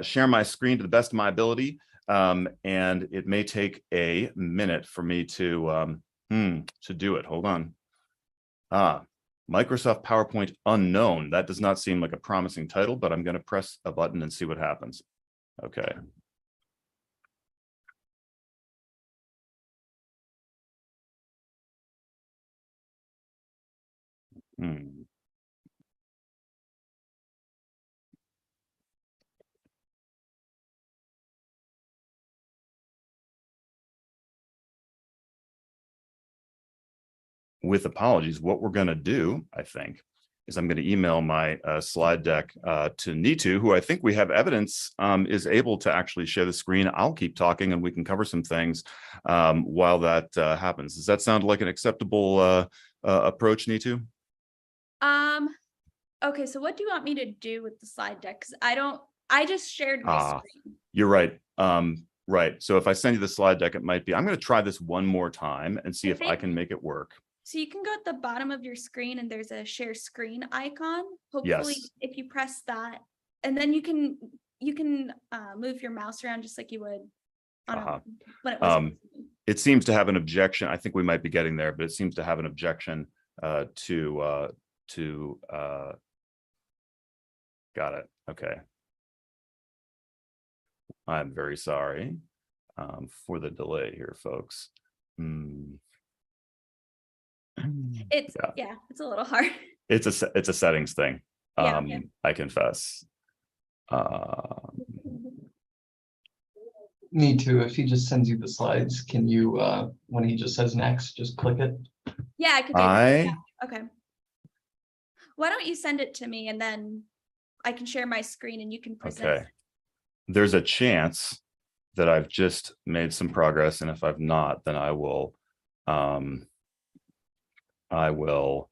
share my screen to the best of my ability. And it may take a minute for me to do it. Hold on. Microsoft PowerPoint unknown. That does not seem like a promising title, but I'm going to press a button and see what happens. Okay. With apologies, what we're going to do, I think, is I'm going to email my slide deck to Neetu, who I think we have evidence is able to actually share the screen. I'll keep talking and we can cover some things while that happens. Does that sound like an acceptable approach, Neetu? Okay, so what do you want me to do with the slide deck? Because I just shared my screen. You're right. Right. So if I send you the slide deck, it might be, I'm going to try this one more time and see if I can make it work. So you can go at the bottom of your screen and there's a share screen icon. Hopefully, if you press that, and then you can move your mouse around just like you would on when it was. It seems to have an objection. I think we might be getting there, but it seems to have an objection to got it. Okay. I'm very sorry for the delay here, folks. It's it's a little hard. It's a settings thing. I confess. Neetu, if he just sends you the slides, can you when he just says next, just click it? Yeah, I could do that. Yeah. Okay. Why don't you send it to me and then I can share my screen and you can present. Okay. There's a chance that I've just made some progress, and if I've not, then I will I will,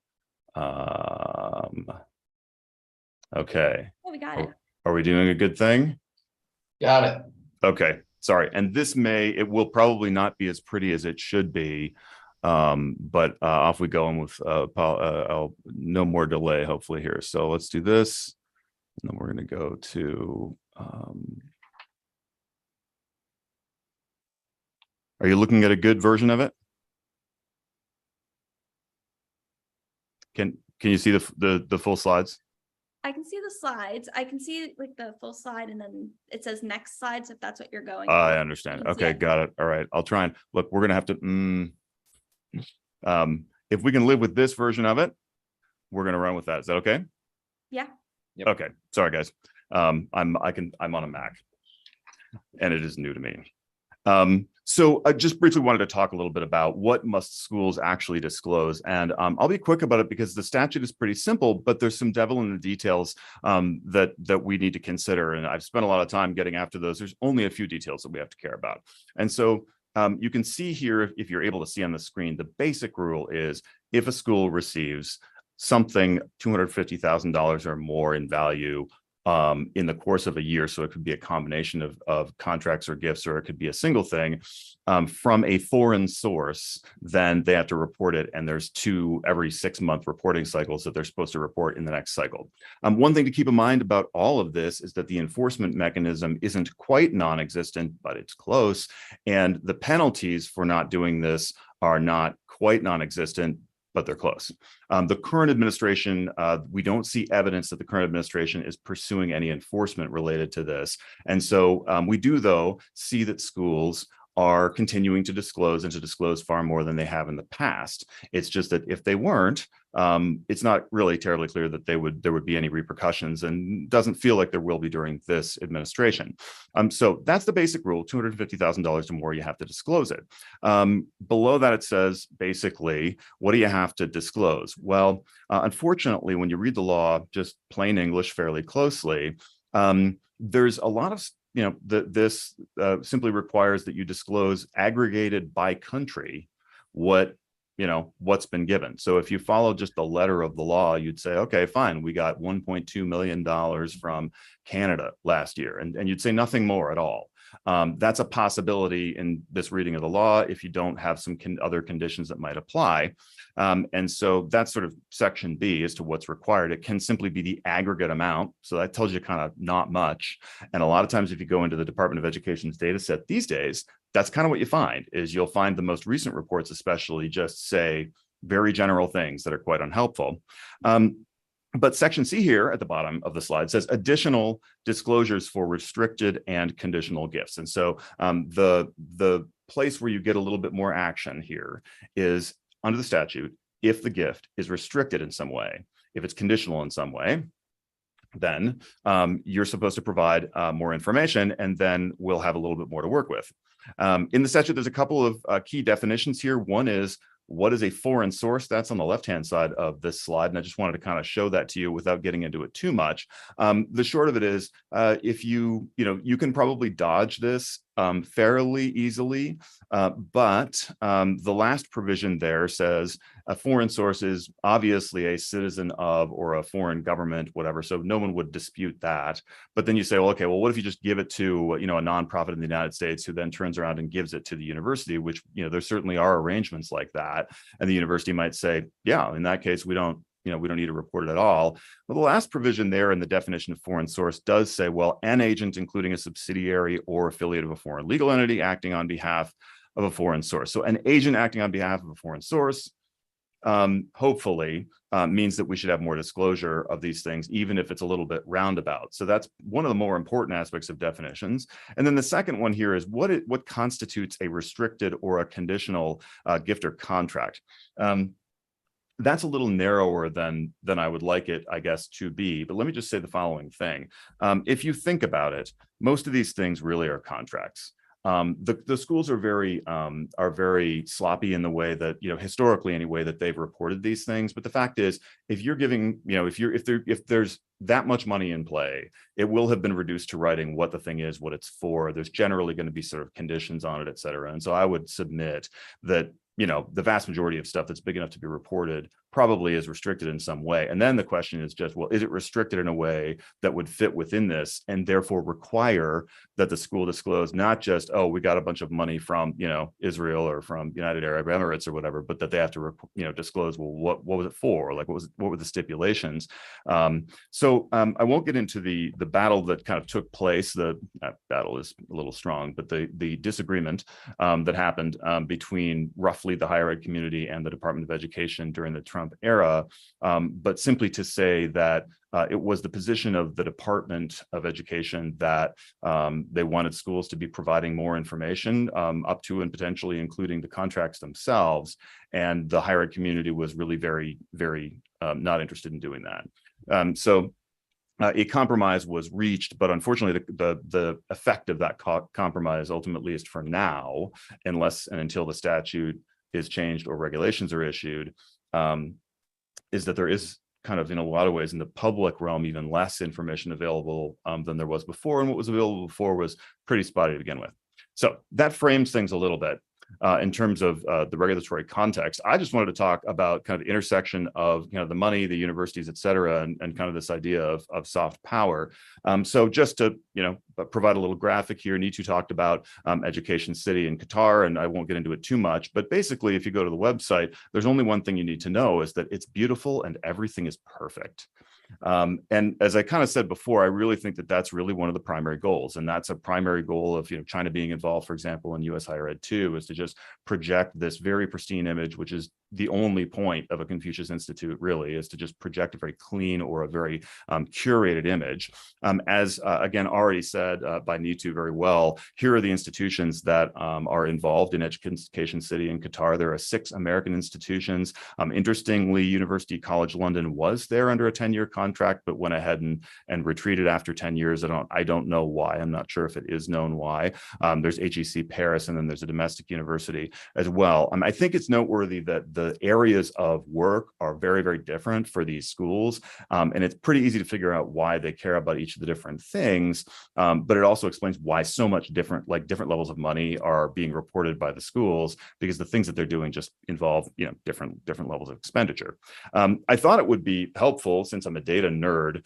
okay. Oh, we got it. Are we doing a good thing? Got it. Okay, sorry. And it will probably not be as pretty as it should be. But off we go and with no more delay, hopefully here. So let's do this. And then we're going to go to, are you looking at a good version of it? Can you see the full slides? I can see the slides. I can see like the full slide and then it says next slides if that's what you're going I for. understand. You can see Okay, it. got it. All right. I'll try and look, we're going to have to, if we can live with this version of it, we're going to run with that. Is that okay? Yeah. Yep. Okay. Sorry, guys. I'm on a Mac and it is new to me. So I just briefly wanted to talk a little bit about what must schools actually disclose. And I'll be quick about it because the statute is pretty simple, but there's some devil in the details that we need to consider. And I've spent a lot of time getting after those. There's only a few details that we have to care about. And so you can see here, if you're able to see on the screen, the basic rule is if a school receives something $250,000 or more in value in the course of a year, so it could be a combination of contracts or gifts, or it could be a single thing from a foreign source, then they have to report it. And there's 2 every 6-month reporting cycles that they're supposed to report in the next cycle. One thing to keep in mind about all of this is that the enforcement mechanism isn't quite non-existent, but it's close. And the penalties for not doing this are not quite non-existent, but they're close. The current administration, we don't see evidence that the current administration is pursuing any enforcement related to this. And so we do, though, see that schools are continuing to disclose and to disclose far more than they have in the past. It's just that if they weren't, it's not really terribly clear that there would be any repercussions, and doesn't feel like there will be during this administration. So that's the basic rule: $250,000 or more, you have to disclose it. Below that, it says basically, what do you have to disclose? Well, unfortunately, when you read the law, just plain English, fairly closely, there's a lot of this simply requires that you disclose aggregated by country what's been given. So if you follow just the letter of the law, you'd say, okay, fine, we got $1.2 million from Canada last year, and you'd say nothing more at all. That's a possibility in this reading of the law if you don't have some other conditions that might apply. And so that's sort of section B as to what's required. It can simply be the aggregate amount. So that tells you kind of not much. And a lot of times if you go into the Department of Education's data set these days, that's kind of what you find, is you'll find the most recent reports especially just say very general things that are quite unhelpful. But section C here at the bottom of the slide says additional disclosures for restricted and conditional gifts. And so the place where you get a little bit more action here is under the statute, if the gift is restricted in some way, if it's conditional in some way, then you're supposed to provide more information, and then we'll have a little bit more to work with. In the statute, there's a couple of key definitions here. One is, what is a foreign source? That's on the left-hand side of this slide. And I just wanted to kind of show that to you without getting into it too much. The short of it is, if you can probably dodge this fairly easily, but the last provision there says a foreign source is obviously a citizen of or a foreign government, whatever. So no one would dispute that. But then you say, well, okay, well, what if you just give it to a nonprofit in the United States who then turns around and gives it to the university, which there certainly are arrangements like that. And the university might say, yeah, in that case, we don't need to report it at all. Well, the last provision there in the definition of foreign source does say, well, an agent, including a subsidiary or affiliate of a foreign legal entity acting on behalf of a foreign source. So an agent acting on behalf of a foreign source, hopefully means that we should have more disclosure of these things, even if it's a little bit roundabout. So that's one of the more important aspects of definitions. And then the second one here is what constitutes a restricted or a conditional gift or contract. That's a little narrower than I would like it, I guess, to be. But let me just say the following thing. If you think about it, most of these things really are contracts. The schools are very sloppy in the way that, historically anyway, that they've reported these things. But the fact is, if you're giving, if there's that much money in play, it will have been reduced to writing what the thing is, what it's for. There's generally going to be sort of conditions on it, et cetera. And so I would submit that the vast majority of stuff that's big enough to be reported probably is restricted in some way. And then the question is just, well, is it restricted in a way that would fit within this and therefore require that the school disclose not just, oh, we got a bunch of money from, Israel or from United Arab Emirates or whatever, but that they have to, disclose, well, what was it for? Like, what were the stipulations? So I won't get into the battle that kind of took place. The battle is a little strong, but the disagreement that happened between roughly the higher ed community and the Department of Education during the Trump era, but simply to say that it was the position of the Department of Education that they wanted schools to be providing more information up to and potentially including the contracts themselves. And the higher ed community was really very, very not interested in doing that. So a compromise was reached, but unfortunately, the effect of that compromise, ultimately, at least for now, unless and until the statute is changed or regulations are issued, is that there is kind of, in a lot of ways, in the public realm, even less information available than there was before. And what was available before was pretty spotty to begin with. So that frames things a little bit. In terms of the regulatory context, I just wanted to talk about kind of the intersection of the money, the universities, et cetera, and kind of this idea of soft power. So just to provide a little graphic here, Neetu talked about Education City in Qatar, and I won't get into it too much. But basically, if you go to the website, there's only one thing you need to know is that it's beautiful and everything is perfect. And as I kind of said before, I really think that that's really one of the primary goals. And that's a primary goal of China being involved, for example, in US higher ed too, is to just project this very pristine image, which is the only point of a Confucius Institute, really, is to just project a very clean or a very curated image. As again, already said by Neetu very well, here are the institutions that are involved in Education City in Qatar. There are 6 American institutions. Interestingly, University College London was there under a 10-year contract, but went ahead and retreated after 10 years. I don't know why. I'm not sure if it is known why. There's HEC Paris, and then there's a domestic university as well. I think it's noteworthy that the areas of work are very, very different for these schools. And it's pretty easy to figure out why they care about each of the different things. But it also explains why so much different levels of money are being reported by the schools, because the things that they're doing just involve, different levels of expenditure. I thought it would be helpful, since I'm a data nerd,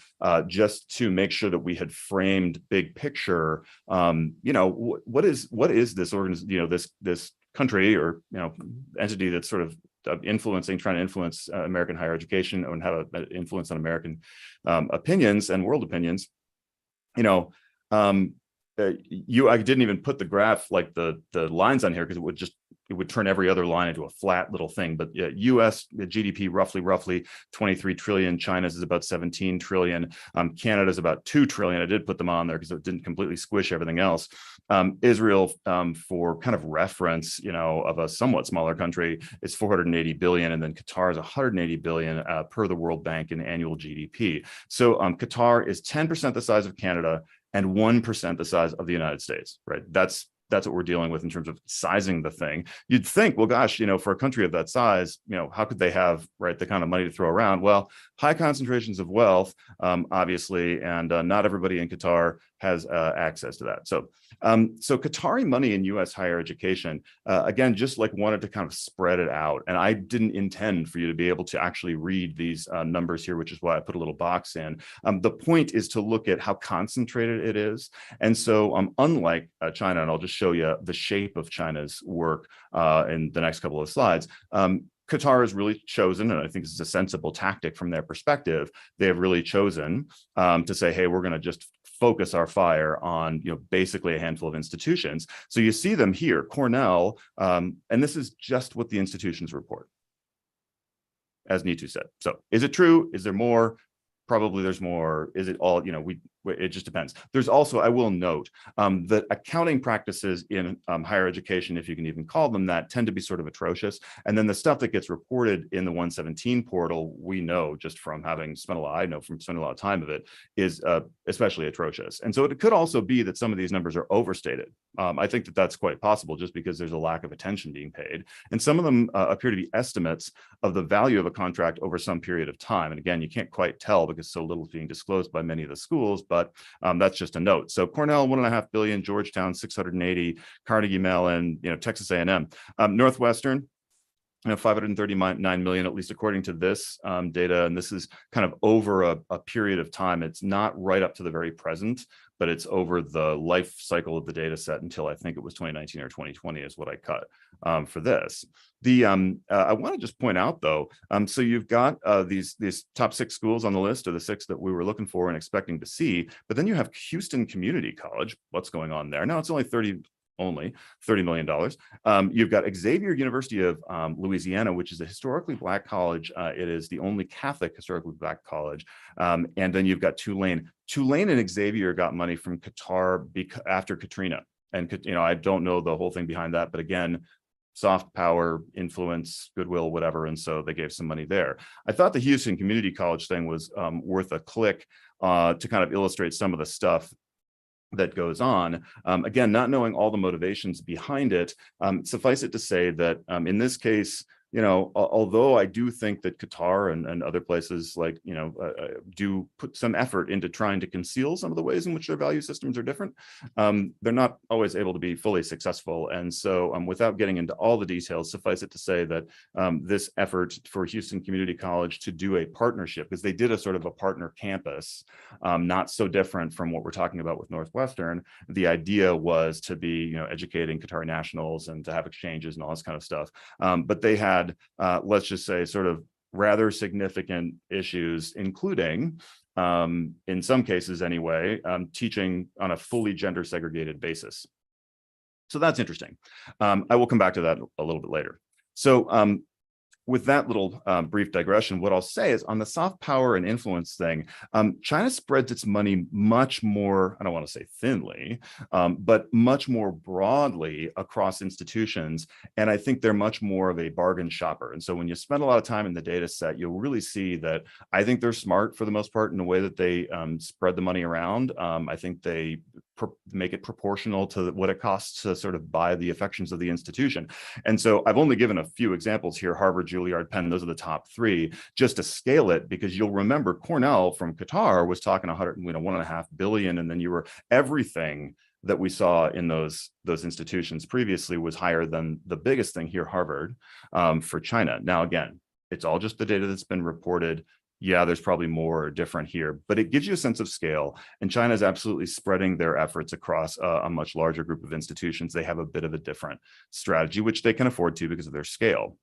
just to make sure that we had framed big picture, what is this organization, this country or entity that's sort of trying to influence American higher education and have an influence on American opinions and world opinions. I didn't even put the graph, like the lines on here, because it would turn every other line into a flat little thing. But US GDP roughly 23 trillion. China's is about 17 trillion. Canada's about 2 trillion. I did put them on there because it didn't completely squish everything else. Israel, for kind of reference, of a somewhat smaller country, is 480 billion, and then Qatar is 180 billion per the World Bank in annual GDP. So Qatar is 10% the size of Canada and 1% the size of the United States, right? That's what we're dealing with in terms of sizing the thing. You'd think, well, gosh, for a country of that size, how could they have, right, the kind of money to throw around? Well, high concentrations of wealth, obviously, and not everybody in Qatar has access to that. So Qatari money in US higher education, again, just wanted to kind of spread it out. And I didn't intend for you to be able to actually read these numbers here, which is why I put a little box in. The point is to look at how concentrated it is. And so unlike China, and I'll just show you the shape of China's work in the next couple of slides, Qatar has really chosen, and I think this is a sensible tactic from their perspective, they have really chosen to say, hey, we're going to just focus our fire on basically a handful of institutions. So you see them here, Cornell, and this is just what the institutions report, as Neetu said. So is it true? Is there more? Probably there's more. Is it all, it just depends. There's also, I will note that accounting practices in higher education, if you can even call them that, tend to be sort of atrocious. And then the stuff that gets reported in the 117 portal, we know just from having spent a lot of time of it, is especially atrocious. And so it could also be that some of these numbers are overstated. I think that that's quite possible, just because there's a lack of attention being paid. And some of them appear to be estimates of the value of a contract over some period of time. And again, you can't quite tell because so little is being disclosed by many of the schools, but that's just a note. So Cornell, 1.5 billion, Georgetown, 680, Carnegie Mellon, Texas A&M, Northwestern, 539 million, at least according to this data. And this is kind of over a period of time. It's not right up to the very present, but it's over the life cycle of the data set until I think it was 2019 or 2020 is what I cut for this. I want to just point out though, so you've got these top 6 schools on the list, or the 6 that we were looking for and expecting to see, but then you have Houston Community College. What's going on there? Now it's only $30 million. You've got Xavier University of Louisiana, which is a historically Black college. It is the only Catholic historically Black college. And then you've got Tulane. Tulane and Xavier got money from Qatar after Katrina. And I don't know the whole thing behind that, but again, soft power, influence, goodwill, whatever. And so they gave some money there. I thought the Houston Community College thing was worth a click to kind of illustrate some of the stuff that goes on. Again, not knowing all the motivations behind it, suffice it to say that in this case, although I do think that Qatar and other places like, do put some effort into trying to conceal some of the ways in which their value systems are different, they're not always able to be fully successful. And so without getting into all the details, suffice it to say that this effort for Houston Community College to do a partnership, because they did a sort of a partner campus, not so different from what we're talking about with Northwestern. The idea was to be, educating Qatari nationals and to have exchanges and all this kind of stuff. But they had let's just say sort of rather significant issues, including in some cases anyway, teaching on a fully gender segregated basis. So that's interesting. I will come back to that a little bit later. So with that little brief digression, what I'll say is on the soft power and influence thing, China spreads its money much more, I don't want to say thinly, but much more broadly across institutions. And I think they're much more of a bargain shopper. And so when you spend a lot of time in the data set, you'll really see that I think they're smart for the most part in the way that they spread the money around. I think they make it proportional to what it costs to sort of buy the affections of the institution. And so I've only given a few examples here: Harvard, Juilliard, Penn, those are the top 3, just to scale it, because you'll remember Cornell from Qatar was talking 1.5 billion, and then you were everything that we saw in those institutions previously was higher than the biggest thing here, Harvard, for China. Now, again, it's all just the data that's been reported. Yeah, there's probably more different here, but it gives you a sense of scale. And China is absolutely spreading their efforts across a much larger group of institutions. They have a bit of a different strategy, which they can afford to because of their scale.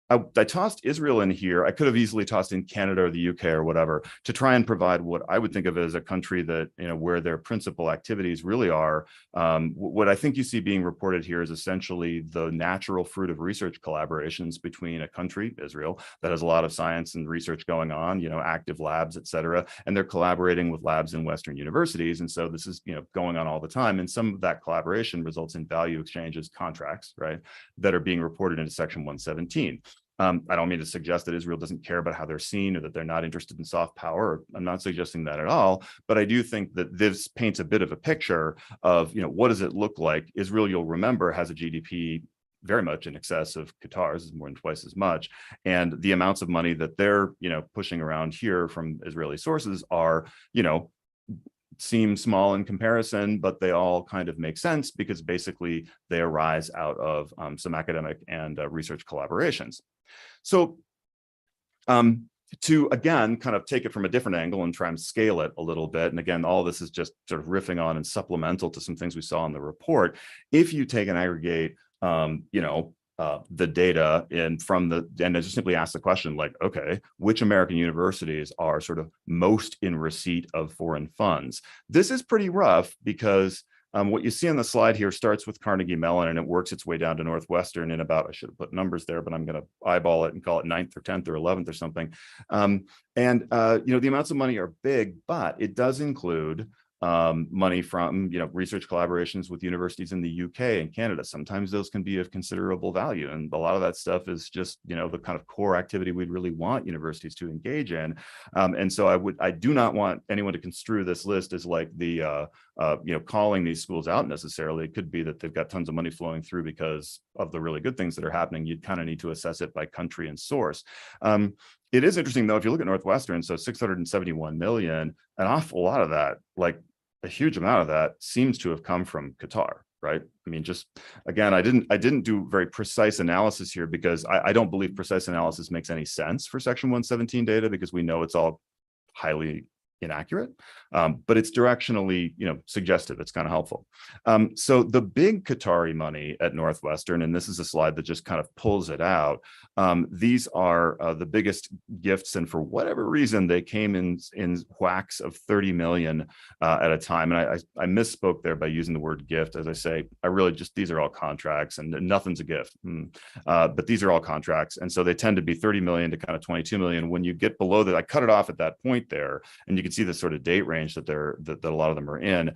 I tossed Israel in here. I could have easily tossed in Canada or the UK or whatever to try and provide what I would think of as a country that, where their principal activities really are. What I think you see being reported here is essentially the natural fruit of research collaborations between a country, Israel, that has a lot of science and research going on, active labs, et cetera, and they're collaborating with labs in Western universities. And so this is, going on all the time. And some of that collaboration results in value exchanges, contracts, right, that are being reported into Section 117. I don't mean to suggest that Israel doesn't care about how they're seen or that they're not interested in soft power. I'm not suggesting that at all, but I do think that this paints a bit of a picture of, what does it look like? Israel, you'll remember, has a GDP very much in excess of Qatar's, more than twice as much. And the amounts of money that they're, pushing around here from Israeli sources are, seem small in comparison, but they all kind of make sense because basically they arise out of some academic and research collaborations. So to, again, kind of take it from a different angle and try and scale it a little bit, and again, all this is just sort of riffing on and supplemental to some things we saw in the report. If you take and aggregate, the data and just simply ask the question, like, okay, which American universities are sort of most in receipt of foreign funds? This is pretty rough because what you see on the slide here starts with Carnegie Mellon and it works its way down to Northwestern in about, I should have put numbers there, but I'm going to eyeball it and call it 9th or 10th or 11th or something. The amounts of money are big, but it does include money from research collaborations with universities in the UK and Canada. Sometimes those can be of considerable value, and a lot of that stuff is just the kind of core activity we'd really want universities to engage in. And so I do not want anyone to construe this list as like the calling these schools out necessarily. It could be that they've got tons of money flowing through because of the really good things that are happening. You'd kind of need to assess it by country and source. It is interesting though, if you look at Northwestern, so 671 million, an awful lot of that, like a huge amount of that, seems to have come from Qatar, right? I mean, just again, I didn't do very precise analysis here because I don't believe precise analysis makes any sense for Section 117 data because we know it's all highly inaccurate, but it's directionally, suggestive. It's kind of helpful. So the big Qatari money at Northwestern, and this is a slide that just kind of pulls it out. These are the biggest gifts, and for whatever reason, they came in whacks of 30 million at a time. And I misspoke there by using the word gift. As I say, I really just, these are all contracts, and nothing's a gift. But these are all contracts, and so they tend to be 30 million to kind of 22 million. When you get below that, I cut it off at that point there, and you can see the sort of date range that that a lot of them are in.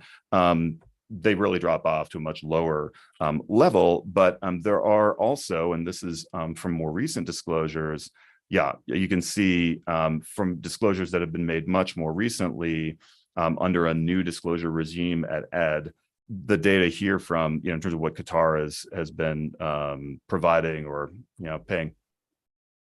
They really drop off to a much lower level, but there are also, and this is from more recent disclosures, you can see from disclosures that have been made much more recently under a new disclosure regime at ED, the data here from, in terms of what Qatar has been providing or, paying,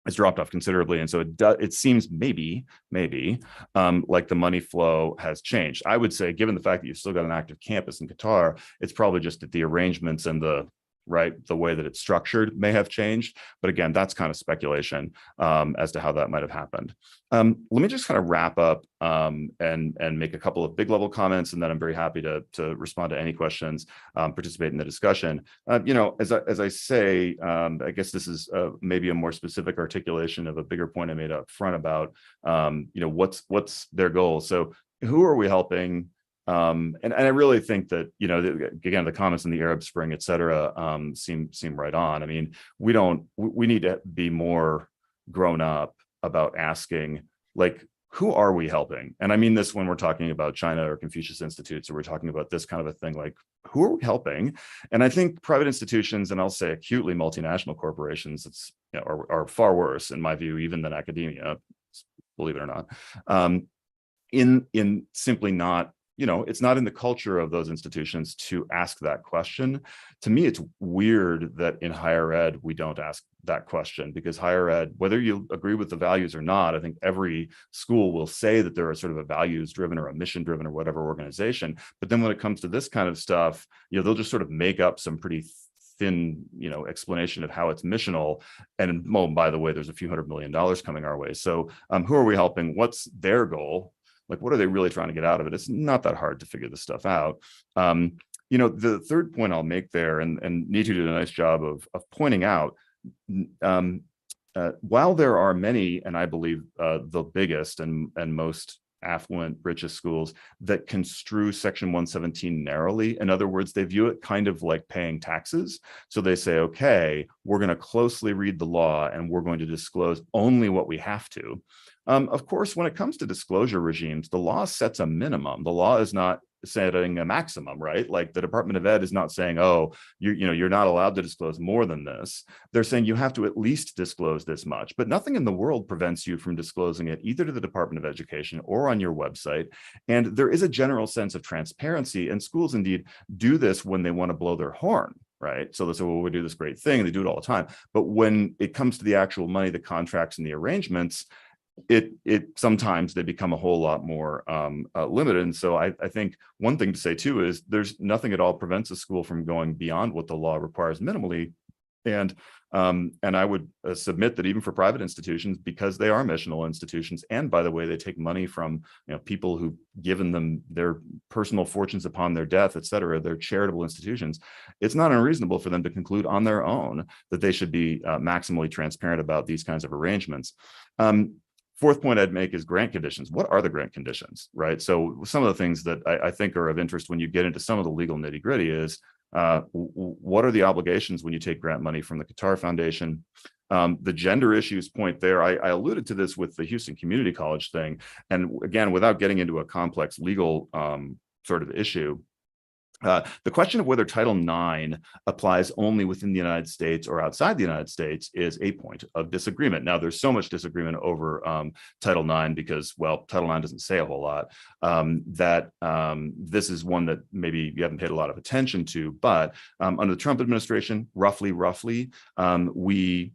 it's dropped off considerably. And so it seems maybe like the money flow has changed. I would say, given the fact that you've still got an active campus in Qatar, it's probably just that the arrangements and the way that it's structured may have changed. But again, that's kind of speculation as to how that might have happened. Let me just kind of wrap up and make a couple of big level comments, and then I'm very happy to respond to any questions, participate in the discussion. As I say, I guess this is maybe a more specific articulation of a bigger point I made up front about, what's their goal. So who are we helping? And I really think that, again, the comments in the Arab Spring, et cetera, seem right on. I mean, we need to be more grown up about asking, like, who are we helping? And I mean this when we're talking about China or Confucius Institutes, or we're talking about this kind of a thing, like, who are we helping? And I think private institutions, and I'll say acutely multinational corporations, are far worse, in my view, even than academia, believe it or not, in simply not, it's not in the culture of those institutions to ask that question. To me, it's weird that in higher ed, we don't ask that question, because higher ed, whether you agree with the values or not, I think every school will say that they're a sort of a values-driven or a mission-driven or whatever organization. But then when it comes to this kind of stuff, they'll just sort of make up some pretty thin, explanation of how it's missional. And by the way, there's a few $100 million coming our way. So who are we helping? What's their goal? Like, what are they really trying to get out of it? It's not that hard to figure this stuff out. The third point I'll make there, and Neetu did a nice job of pointing out, while there are many, and I believe the biggest and most affluent, richest schools that construe Section 117 narrowly. In other words, they view it kind of like paying taxes. So they say, okay, we're going to closely read the law and we're going to disclose only what we have to. Of course, when it comes to disclosure regimes, the law sets a minimum. The law is not setting a maximum, right? Like the Department of Ed is not saying, oh, you're not allowed to disclose more than this. They're saying you have to at least disclose this much, but nothing in the world prevents you from disclosing it either to the Department of Education or on your website. And there is a general sense of transparency, and schools indeed do this when they want to blow their horn. Right. So they say, well, we do this great thing, and they do it all the time. But when it comes to the actual money, the contracts and the arrangements, it sometimes they become a whole lot more limited. And so I think one thing to say too is there's nothing at all prevents a school from going beyond what the law requires minimally. And I would submit that even for private institutions, because they are missional institutions, and by the way, they take money from people who've given them their personal fortunes upon their death, et cetera, they're charitable institutions, it's not unreasonable for them to conclude on their own that they should be maximally transparent about these kinds of arrangements. Fourth point I'd make is grant conditions. What are the grant conditions, right? So some of the things that I think are of interest when you get into some of the legal nitty gritty is, what are the obligations when you take grant money from the Qatar Foundation? The gender issues point there, I alluded to this with the Houston Community College thing. And again, without getting into a complex legal sort of issue, the question of whether Title IX applies only within the United States or outside the United States is a point of disagreement. Now, there's so much disagreement over Title IX because, well, Title IX doesn't say a whole lot, that this is one that maybe you haven't paid a lot of attention to. But under the Trump administration, roughly, we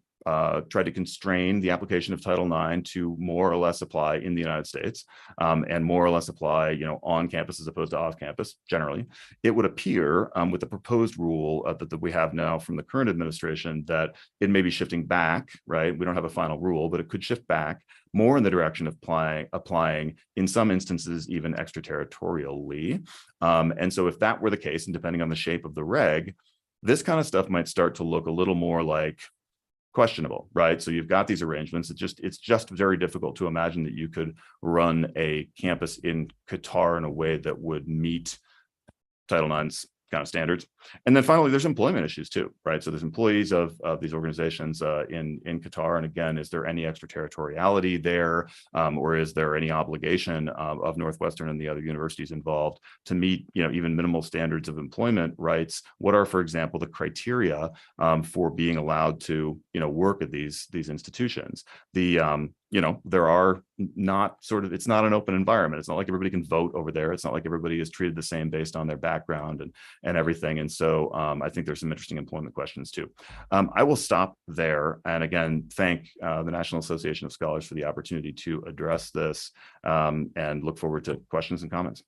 tried to constrain the application of Title IX to more or less apply in the United States, and more or less apply, on campus as opposed to off campus generally, it would appear with the proposed rule that we have now from the current administration that it may be shifting back, right? We don't have a final rule, but it could shift back more in the direction of applying in some instances even extraterritorially. And so if that were the case, and depending on the shape of the reg, this kind of stuff might start to look a little more like questionable, right? So you've got these arrangements. It's just very difficult to imagine that you could run a campus in Qatar in a way that would meet Title IX's kind of standards. And then finally, there's employment issues too, right? So there's employees of these organizations in Qatar. And again, is there any extraterritoriality there? Or is there any obligation of Northwestern and the other universities involved to meet, even minimal standards of employment rights? What are, for example, the criteria for being allowed to, work at these institutions? There are not it's not an open environment. It's not like everybody can vote over there. It's not like everybody is treated the same based on their background and everything. And so I think there's some interesting employment questions too. I will stop there. And again, thank the National Association of Scholars for the opportunity to address this, and look forward to questions and comments.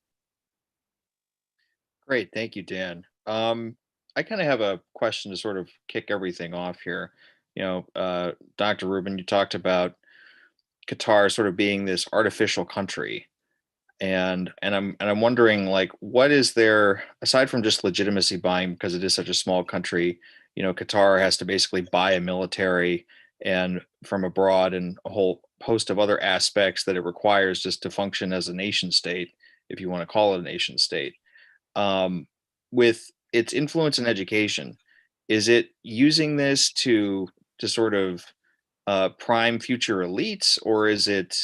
Great, thank you, Dan. I kind of have a question to sort of kick everything off here. Dr. Rubin, you talked about Qatar sort of being this artificial country, and I'm wondering, like, what is there aside from just legitimacy buying, because it is such a small country? Qatar has to basically buy a military and from abroad, and a whole host of other aspects that it requires just to function as a nation state, if you want to call it a nation state. With its influence in education, is it using this to sort of prime future elites, or is it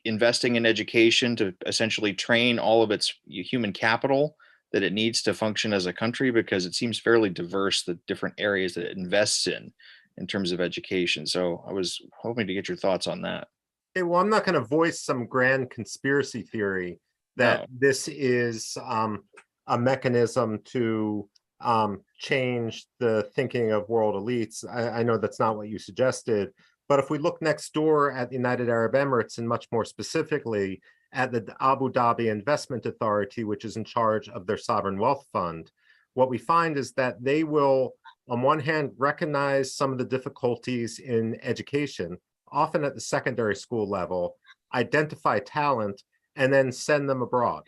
investing in education to essentially train all of its human capital that it needs to function as a country? Because it seems fairly diverse, the different areas that it invests in terms of education. So I was hoping to get your thoughts on that. Okay, well, I'm not going to voice some grand conspiracy theory that this is a mechanism to change the thinking of world elites. I know that's not what you suggested, but if we look next door at the United Arab Emirates, and much more specifically at the Abu Dhabi Investment Authority, which is in charge of their sovereign wealth fund, what we find is that they will, on one hand, recognize some of the difficulties in education, often at the secondary school level, identify talent, and then send them abroad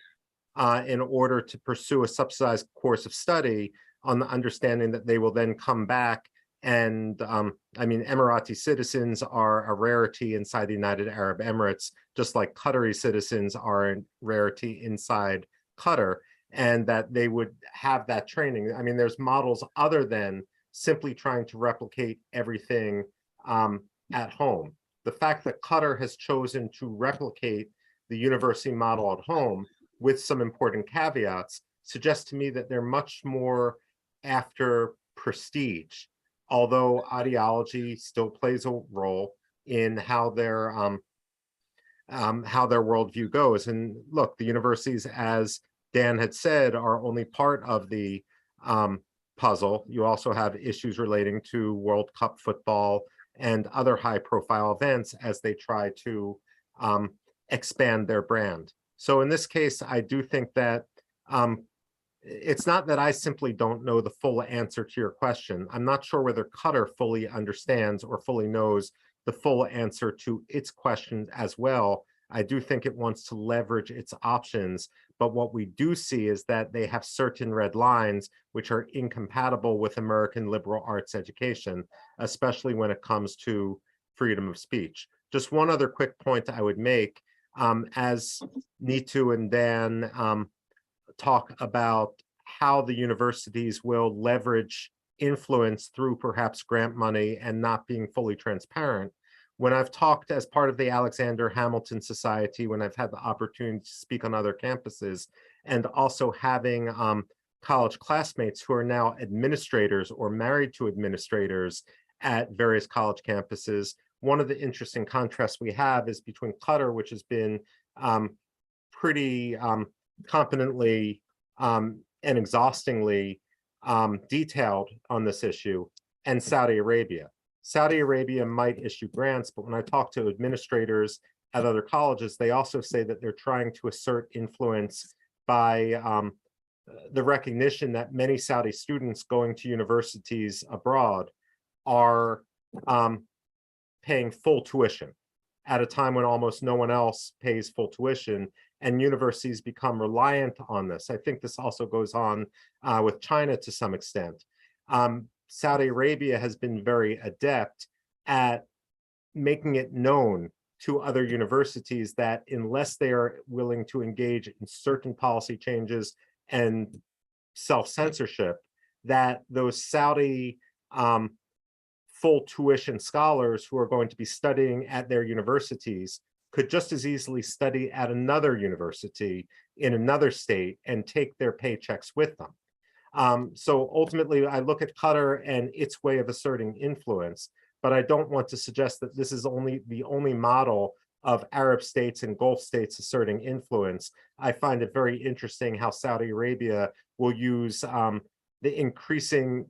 in order to pursue a subsidized course of study, on the understanding that they will then come back. And Emirati citizens are a rarity inside the United Arab Emirates, just like Qatari citizens are a rarity inside Qatar, and that they would have that training. There's models other than simply trying to replicate everything at home. The fact that Qatar has chosen to replicate the university model at home with some important caveats suggests to me that they're much more after prestige, although ideology still plays a role in how their worldview goes. And look, the universities, as Dan had said, are only part of the puzzle. You also have issues relating to World Cup football and other high-profile events as they try to expand their brand. So in this case, I do think that it's not that I simply don't know the full answer to your question. I'm not sure whether Qatar fully understands or fully knows the full answer to its questions as well. I do think it wants to leverage its options, but what we do see is that they have certain red lines which are incompatible with American liberal arts education, especially when it comes to freedom of speech. Just one other quick point I would make, as Neetu and Dan talk about how the universities will leverage influence through perhaps grant money and not being fully transparent. When I've talked as part of the Alexander Hamilton Society, when I've had the opportunity to speak on other campuses, and also having college classmates who are now administrators or married to administrators at various college campuses, one of the interesting contrasts we have is between Qatar, which has been pretty competently and exhaustingly detailed on this issue, and Saudi Arabia. Saudi Arabia might issue grants, but when I talk to administrators at other colleges, they also say that they're trying to assert influence by the recognition that many Saudi students going to universities abroad are paying full tuition at a time when almost no one else pays full tuition, and universities become reliant on this. I think this also goes on with China to some extent. Saudi Arabia has been very adept at making it known to other universities that unless they are willing to engage in certain policy changes and self-censorship, that those Saudi full tuition scholars who are going to be studying at their universities could just as easily study at another university in another state and take their paychecks with them. So ultimately, I look at Qatar and its way of asserting influence, but I don't want to suggest that this is the only model of Arab states and Gulf states asserting influence. I find it very interesting how Saudi Arabia will use the increasing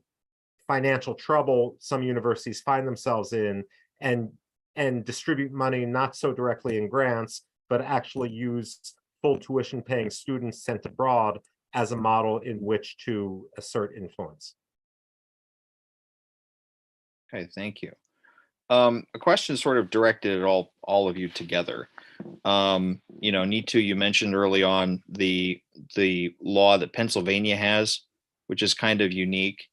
financial trouble some universities find themselves in and distribute money not so directly in grants, but actually use full tuition paying students sent abroad as a model in which to assert influence. Okay, thank you. A question sort of directed at all of you together. Neetu, you mentioned early on the law that Pennsylvania has, which is kind of unique.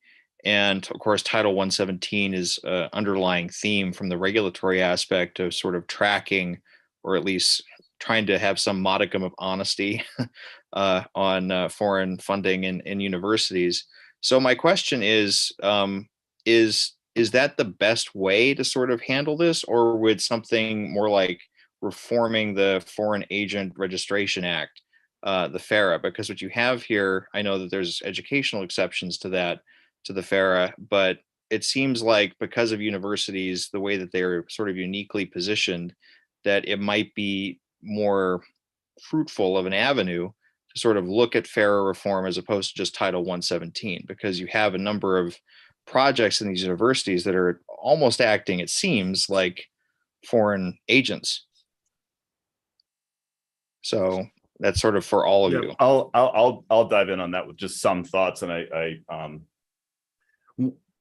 And of course, Title 117 is an underlying theme from the regulatory aspect of sort of tracking, or at least trying to have some modicum of honesty on foreign funding in universities. So my question is that the best way to sort of handle this, or would something more like reforming the Foreign Agent Registration Act, the FARA? Because what you have here, I know that there's educational exceptions to that, to the FARA, but it seems like because of universities, the way that they're sort of uniquely positioned, that it might be more fruitful of an avenue to sort of look at FARA reform as opposed to just Title 117, because you have a number of projects in these universities that are almost acting, it seems, like foreign agents. So that's sort of for all of you. I'll dive in on that with just some thoughts, and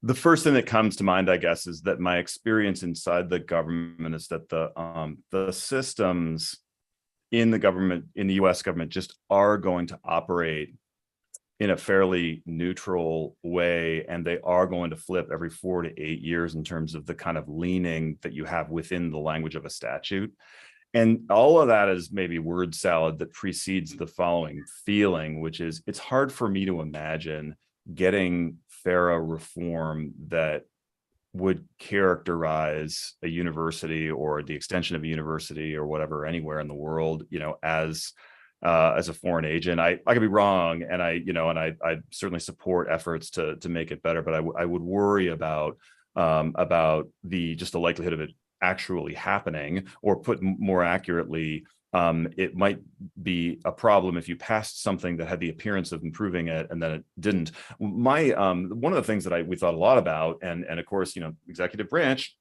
the first thing that comes to mind, I guess, is that my experience inside the government is that the systems in the government, in the U.S. government, just are going to operate in a fairly neutral way, and they are going to flip every 4 to 8 years in terms of the kind of leaning that you have within the language of a statute. And all of that is maybe word salad that precedes the following feeling, which is it's hard for me to imagine getting FARA reform that would characterize a university or the extension of a university or whatever anywhere in the world, as a foreign agent. I could be wrong, and I certainly support efforts to make it better, but I would worry about the likelihood of it actually happening, or put more accurately, it might be a problem if you passed something that had the appearance of improving it and then it didn't. One of the things that we thought a lot about, and of course, executive branch,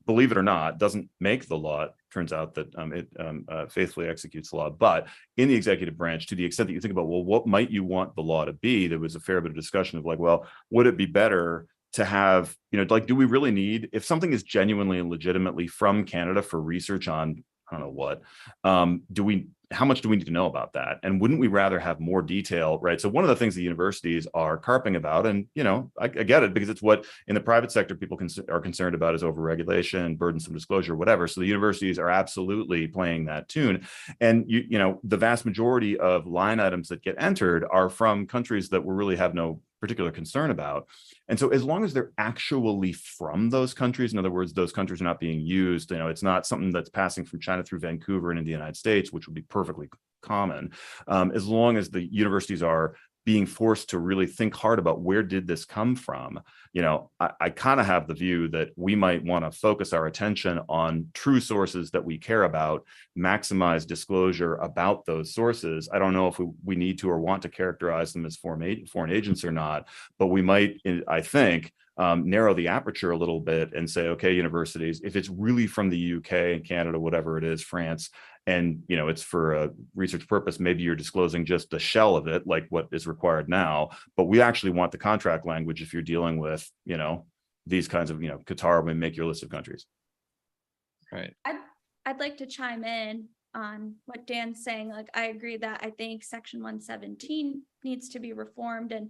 believe it or not, doesn't make the law. It turns out that it faithfully executes the law. But in the executive branch, to the extent that you think about, well, what might you want the law to be? There was a fair bit of discussion of like, well, would it be better to have, do we really need, if something is genuinely and legitimately from Canada for research on, I don't know what, how much do we need to know about that? And wouldn't we rather have more detail, right? So one of the things the universities are carping about, and I get it, because it's what in the private sector people are concerned about, is overregulation, burdensome disclosure, whatever. So the universities are absolutely playing that tune. And the vast majority of line items that get entered are from countries that we really have no particular concern about. And so as long as they're actually from those countries, in other words, those countries are not being used, it's not something that's passing from China through Vancouver and into the United States, which would be perfectly common. As long as the universities are being forced to really think hard about where did this come from, I kind of have the view that we might want to focus our attention on true sources that we care about, maximize disclosure about those sources. I don't know if we need to or want to characterize them as foreign agents or not, but we might, I think, narrow the aperture a little bit and say, okay, universities, if it's really from the UK and Canada, whatever it is, France, and it's for a research purpose, maybe you're disclosing just the shell of it, like what is required now, but we actually want the contract language if you're dealing with, these kinds of, Qatar, we make your list of countries. Right. I'd like to chime in on what Dan's saying. Like, I agree that I think Section 117 needs to be reformed, and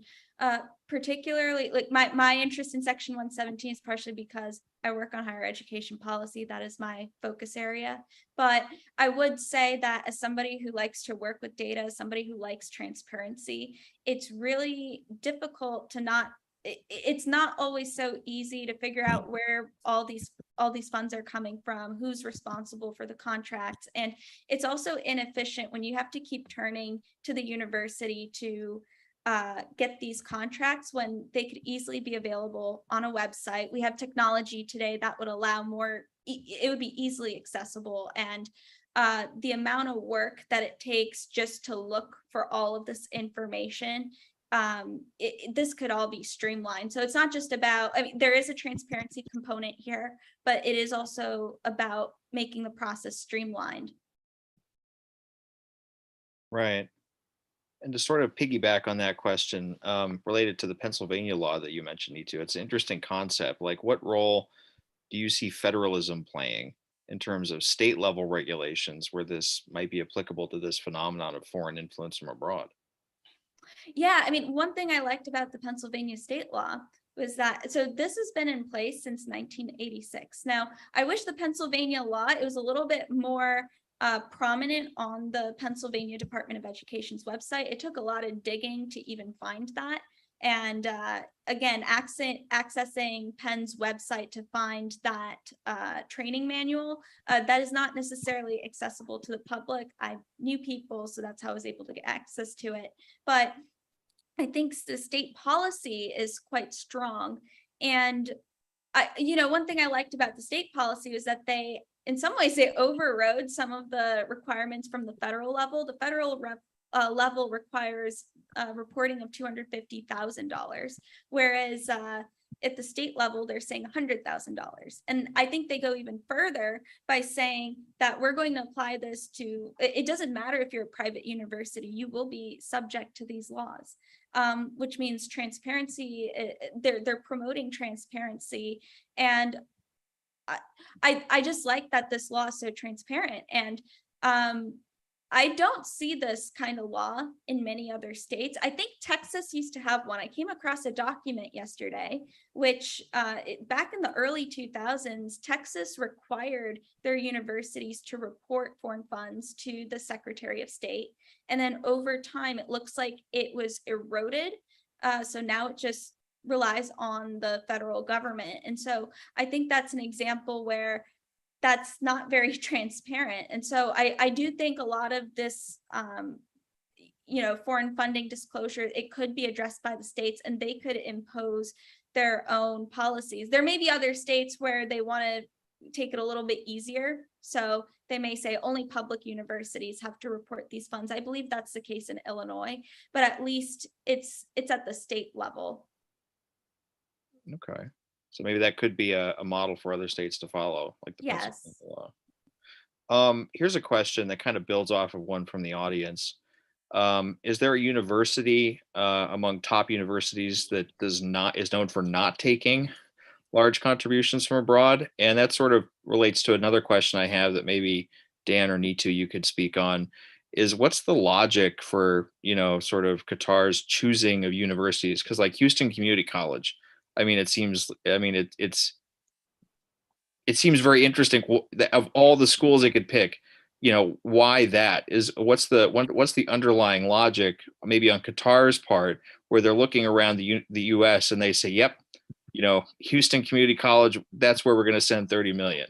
particularly, like, my interest in Section 117 is partially because I work on higher education policy. That is my focus area. But I would say that as somebody who likes to work with data, as somebody who likes transparency, it's really difficult to not. It's not always so easy to figure out where all these funds are coming from, who's responsible for the contracts. And it's also inefficient when you have to keep turning to the university to get these contracts when they could easily be available on a website. We have technology today that would allow more, it would be easily accessible. And the amount of work that it takes just to look for all of this information, this could all be streamlined. So it's not just about, there is a transparency component here, but it is also about making the process streamlined. Right. And to sort of piggyback on that question, related to the Pennsylvania law that you mentioned, Neetu, it's an interesting concept. Like, what role do you see federalism playing in terms of state level regulations where this might be applicable to this phenomenon of foreign influence from abroad? Yeah, one thing I liked about the Pennsylvania state law was that, so this has been in place since 1986. Now, I wish the Pennsylvania law, it was a little bit more prominent on the Pennsylvania Department of Education's website. It took a lot of digging to even find that. And again, accessing Penn's website to find that training manual, that is not necessarily accessible to the public. I knew people, so that's how I was able to get access to it. But I think the state policy is quite strong. And one thing I liked about the state policy was that they, in some ways, they overrode some of the requirements from the federal level. The federal level requires reporting of $250,000, whereas at the state level, they're saying $100,000. And I think they go even further by saying that we're going to apply this to, it doesn't matter if you're a private university, you will be subject to these laws, which means transparency. They're promoting transparency. And I just like that this law is so transparent. And I don't see this kind of law in many other states. I think Texas used to have one. I came across a document yesterday, which back in the early 2000s, Texas required their universities to report foreign funds to the Secretary of State. And then over time, it looks like it was eroded. So now it just relies on the federal government. And so I think that's an example where that's not very transparent. And so I do think a lot of this, foreign funding disclosure, it could be addressed by the states and they could impose their own policies. There may be other states where they want to take it a little bit easier. So they may say only public universities have to report these funds. I believe that's the case in Illinois, but at least it's at the state level. Okay. So maybe that could be a model for other states to follow, like the Pennsylvania law. Here's a question that kind of builds off of one from the audience. Is there a university among top universities that is known for not taking large contributions from abroad? And that sort of relates to another question I have that maybe Dan or Neetu you could speak on, is what's the logic for, sort of Qatar's choosing of universities? Because like Houston Community College, it seems very interesting that of all the schools they could pick, why that is, what's the underlying logic maybe on Qatar's part, where they're looking around the US and they say, yep, Houston Community College, that's where we're going to send 30 million.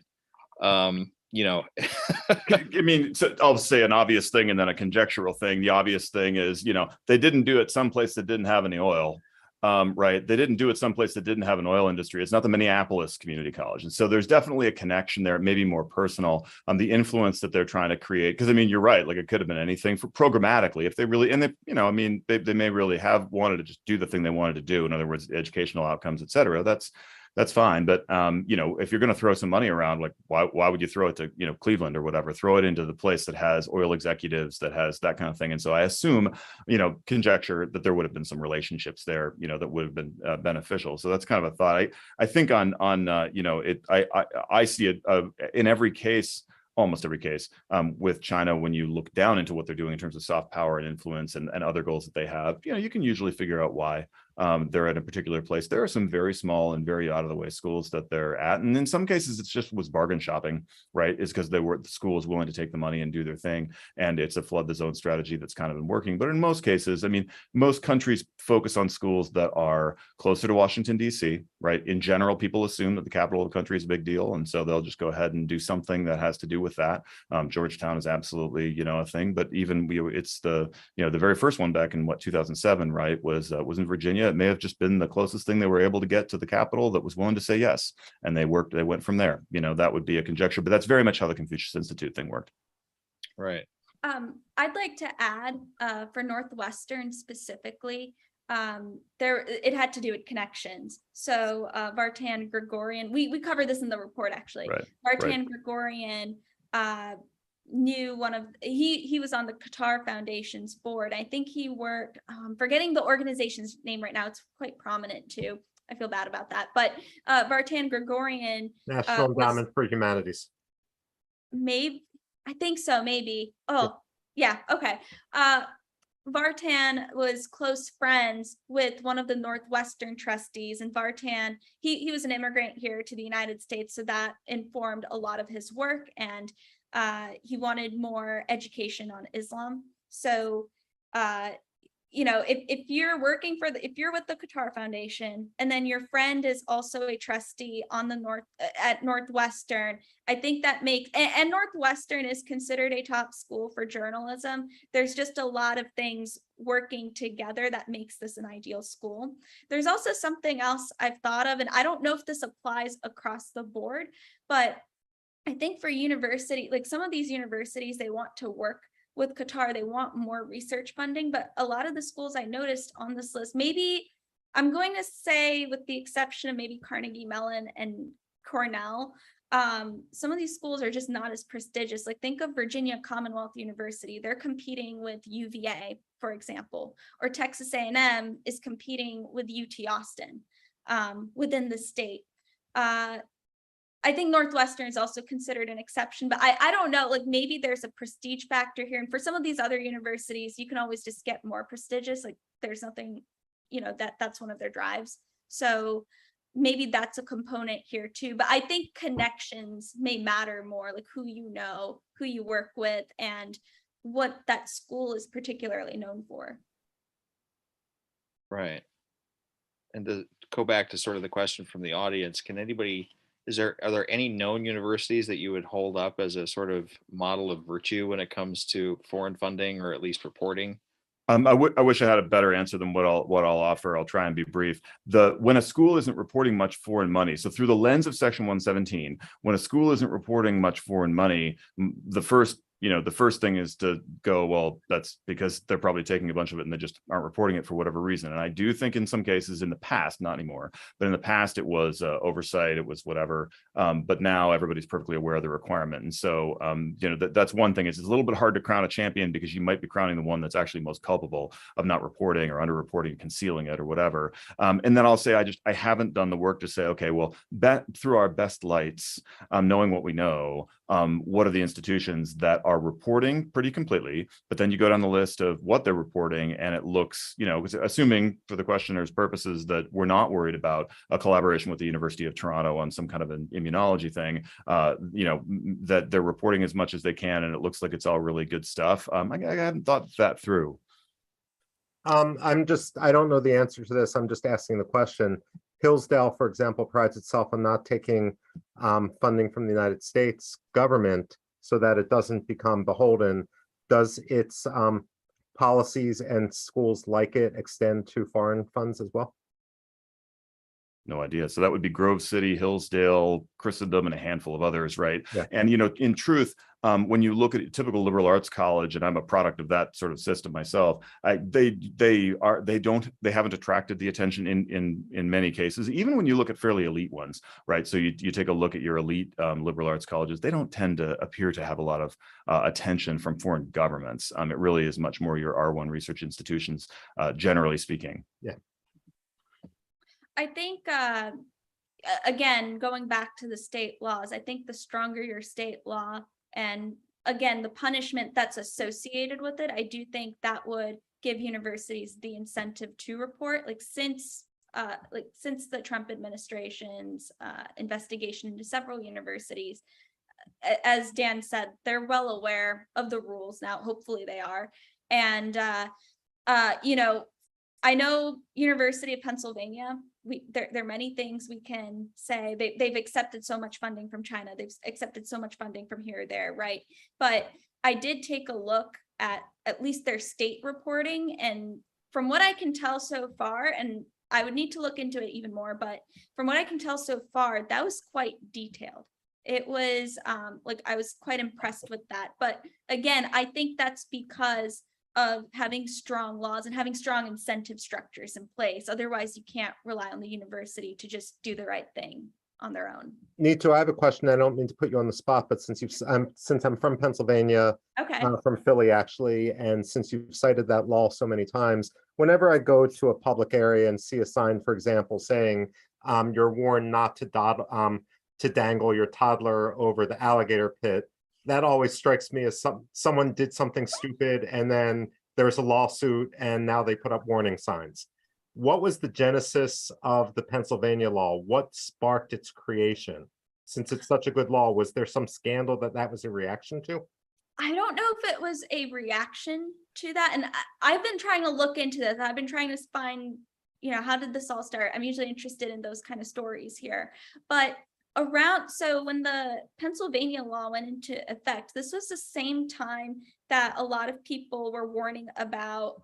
I mean, so I'll say an obvious thing and then a conjectural thing. The obvious thing is, they didn't do it someplace that didn't have any oil. Right. They didn't do it someplace that didn't have an oil industry. It's not the Minneapolis Community College. And so there's definitely a connection there, maybe more personal, the influence that they're trying to create. Because I mean, you're right. Like it could have been anything for programmatically if they really, and they may really have wanted to just do the thing they wanted to do. In other words, educational outcomes, et cetera. That's fine. But, if you're going to throw some money around, like why would you throw it to, Cleveland or whatever, throw it into the place that has oil executives, that has that kind of thing. And so I assume, conjecture that there would have been some relationships there, that would have been beneficial. So that's kind of a thought. I think I see it in every case, almost every case with China, when you look down into what they're doing in terms of soft power and influence and other goals that they have, you can usually figure out why they're at a particular place. There are some very small and very out of the way schools that they're at. And in some cases, it's just was bargain shopping, right? Is because the school is willing to take the money and do their thing. And it's a flood the zone strategy that's kind of been working. But in most cases, I mean, most countries focus on schools that are closer to Washington, D.C., right? In general, people assume that the capital of the country is a big deal. And so they'll just go ahead and do something that has to do with that. Georgetown is absolutely, a thing. But even it's the very first one back in 2007, right? Was in Virginia. It may have just been the closest thing they were able to get to the capital that was willing to say yes. And they went from there. That would be a conjecture, but that's very much how the Confucius Institute thing worked. Right. I'd like to add for Northwestern specifically, it had to do with connections. So Vartan Gregorian, we covered this in the report actually. Right. Vartan Gregorian knew he was on the Qatar Foundation's board. I think he worked, forgetting the organization's name right now, it's quite prominent too. I feel bad about that. But Vartan Gregorian National Endowment for Humanities. Maybe, I think so, maybe. Oh, yeah, okay. Vartan was close friends with one of the Northwestern trustees, and Vartan, he was an immigrant here to the United States, so that informed a lot of his work, and he wanted more education on Islam. So, if you're working if you're with the Qatar Foundation, and then your friend is also a trustee on at Northwestern, I think that makes, and Northwestern is considered a top school for journalism. There's just a lot of things working together that makes this an ideal school. There's also something else I've thought of, and I don't know if this applies across the board, but I think for university, like some of these universities, they want to work with Qatar, they want more research funding, but a lot of the schools I noticed on this list, maybe I'm going to say with the exception of maybe Carnegie Mellon and Cornell, some of these schools are just not as prestigious. Like think of Virginia Commonwealth University, they're competing with UVA, for example, or Texas A&M is competing with UT Austin within the state. I think Northwestern is also considered an exception, but I don't know, like maybe there's a prestige factor here. And for some of these other universities, you can always just get more prestigious. Like there's nothing, that's one of their drives. So maybe that's a component here too. But I think connections may matter more, like who you know, who you work with, and what that school is particularly known for. Right. And to go back to sort of the question from the audience, are there any known universities that you would hold up as a sort of model of virtue when it comes to foreign funding, or at least reporting? I wish I had a better answer than what I'll offer. I'll try and be brief. When a school isn't reporting much foreign money, so through the lens of Section 117, when a school isn't reporting much foreign money, the first thing is to go, well, that's because they're probably taking a bunch of it and they just aren't reporting it for whatever reason. And I do think in some cases in the past, not anymore, but in the past it was oversight, it was whatever. But now everybody's perfectly aware of the requirement. And so, that's one thing. It's a little bit hard to crown a champion because you might be crowning the one that's actually most culpable of not reporting or underreporting, concealing it or whatever. And then I'll say, I haven't done the work to say, okay, well, through our best lights, knowing what we know, what are the institutions that are reporting pretty completely, but then you go down the list of what they're reporting and it looks, assuming for the questioner's purposes that we're not worried about a collaboration with the University of Toronto on some kind of an immunology thing, that they're reporting as much as they can and it looks like it's all really good stuff. I haven't thought that through. I don't know the answer to this. I'm just asking the question. Hillsdale, for example, prides itself on not taking funding from the United States government so that it doesn't become beholden. Does its policies and schools like it extend to foreign funds as well? No idea. So that would be Grove City, Hillsdale, Christendom, and a handful of others, right? Yeah. And in truth, when you look at a typical liberal arts college, and I'm a product of that sort of system myself, they haven't attracted the attention in many cases, even when you look at fairly elite ones, right? So you take a look at your elite liberal arts colleges, they don't tend to appear to have a lot of attention from foreign governments. It really is much more your R1 research institutions, generally speaking. Yeah. I think, again, going back to the state laws, I think the stronger your state law, and again, the punishment that's associated with it, I do think that would give universities the incentive to report. Like since the Trump administration's investigation into several universities, as Dan said, they're well aware of the rules now. Hopefully they are. And, I know University of Pennsylvania, there are many things we can say. They've accepted so much funding from China. They've accepted so much funding from here or there, right? But I did take a look at least their state reporting. And from what I can tell so far, and I would need to look into it even more, but from what I can tell so far, that was quite detailed. It was I was quite impressed with that. But again, I think that's because of having strong laws and having strong incentive structures in place. Otherwise, you can't rely on the university to just do the right thing on their own. Neetu, I have a question. I don't mean to put you on the spot, but since I'm from Pennsylvania, Okay. From Philly actually, and since you've cited that law so many times, whenever I go to a public area and see a sign, for example, saying you're warned not to dangle your toddler over the alligator pit, that always strikes me as someone did something stupid and then there's a lawsuit and now they put up warning signs. What was the genesis of the Pennsylvania law? What sparked its creation? Since it's such a good law, was there some scandal that was a reaction to? I don't know if it was a reaction to that. And I've been trying to look into this. I've been trying to find, how did this all start? I'm usually interested in those kind of stories here. But so when the Pennsylvania law went into effect, this was the same time that a lot of people were warning about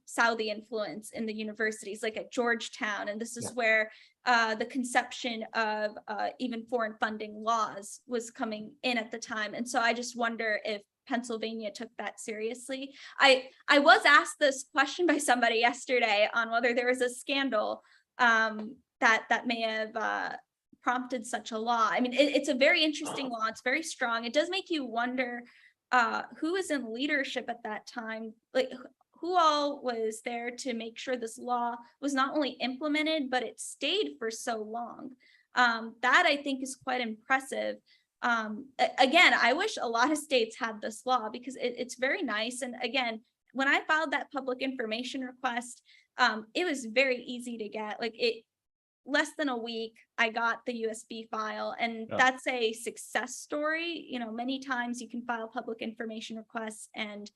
Saudi influence in the universities, like at Georgetown. And this is where the conception of even foreign funding laws was coming in at the time. And so I just wonder if Pennsylvania took that seriously. I was asked this question by somebody yesterday on whether there was a scandal that may have prompted such a law. I mean, it's a very interesting law. It's very strong. It does make you wonder who was in leadership at that time, like who all was there to make sure this law was not only implemented, but it stayed for so long. That I think is quite impressive. Again, I wish a lot of states had this law because it's very nice. And again, when I filed that public information request, it was very easy to get. Less than a week, I got the USB file, and that's a success story. Many times you can file public information requests and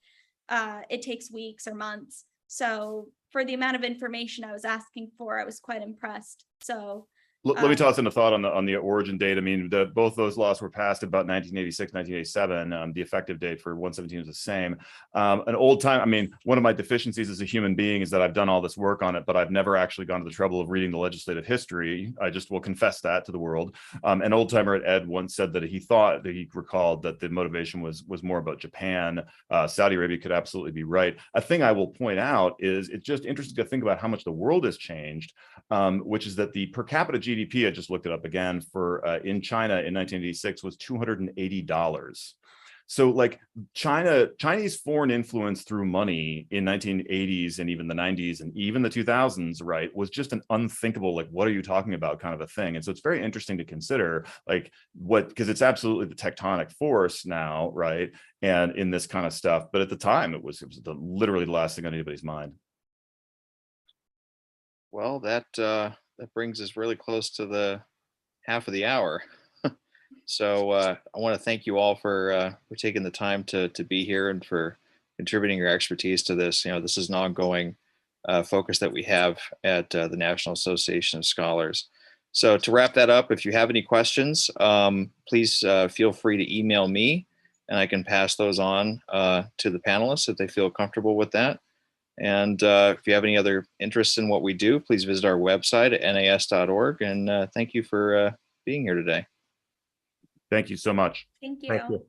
it takes weeks or months. So for the amount of information I was asking for, I was quite impressed. So let me toss in a thought on the origin date. I mean, both those laws were passed about 1986, 1987. The effective date for 117 is the same. An old time, I mean, one of my deficiencies as a human being is that I've done all this work on it, but I've never actually gone to the trouble of reading the legislative history. I just will confess that to the world. An old timer at Ed once said that he recalled that the motivation was more about Japan. Saudi Arabia could absolutely be right. A thing I will point out is it's just interesting to think about how much the world has changed, which is that the per capita GDP, I just looked it up again, for in China in 1986 was $280. So Chinese foreign influence through money in 1980s and even the 90s and even the 2000s, right, was just an unthinkable, what are you talking about kind of a thing. And so it's very interesting to consider because it's absolutely the tectonic force now, right, and in this kind of stuff. But at the time, it was literally the last thing on anybody's mind. Well, that brings us really close to the half of the hour. So I want to thank you all for taking the time to be here and for contributing your expertise to this. This is an ongoing focus that we have at the National Association of Scholars. So to wrap that up, if you have any questions, please feel free to email me, and I can pass those on to the panelists if they feel comfortable with that. And if you have any other interest in what we do, please visit our website at nas.org. And thank you for being here today. Thank you so much. Thank you. Thank you.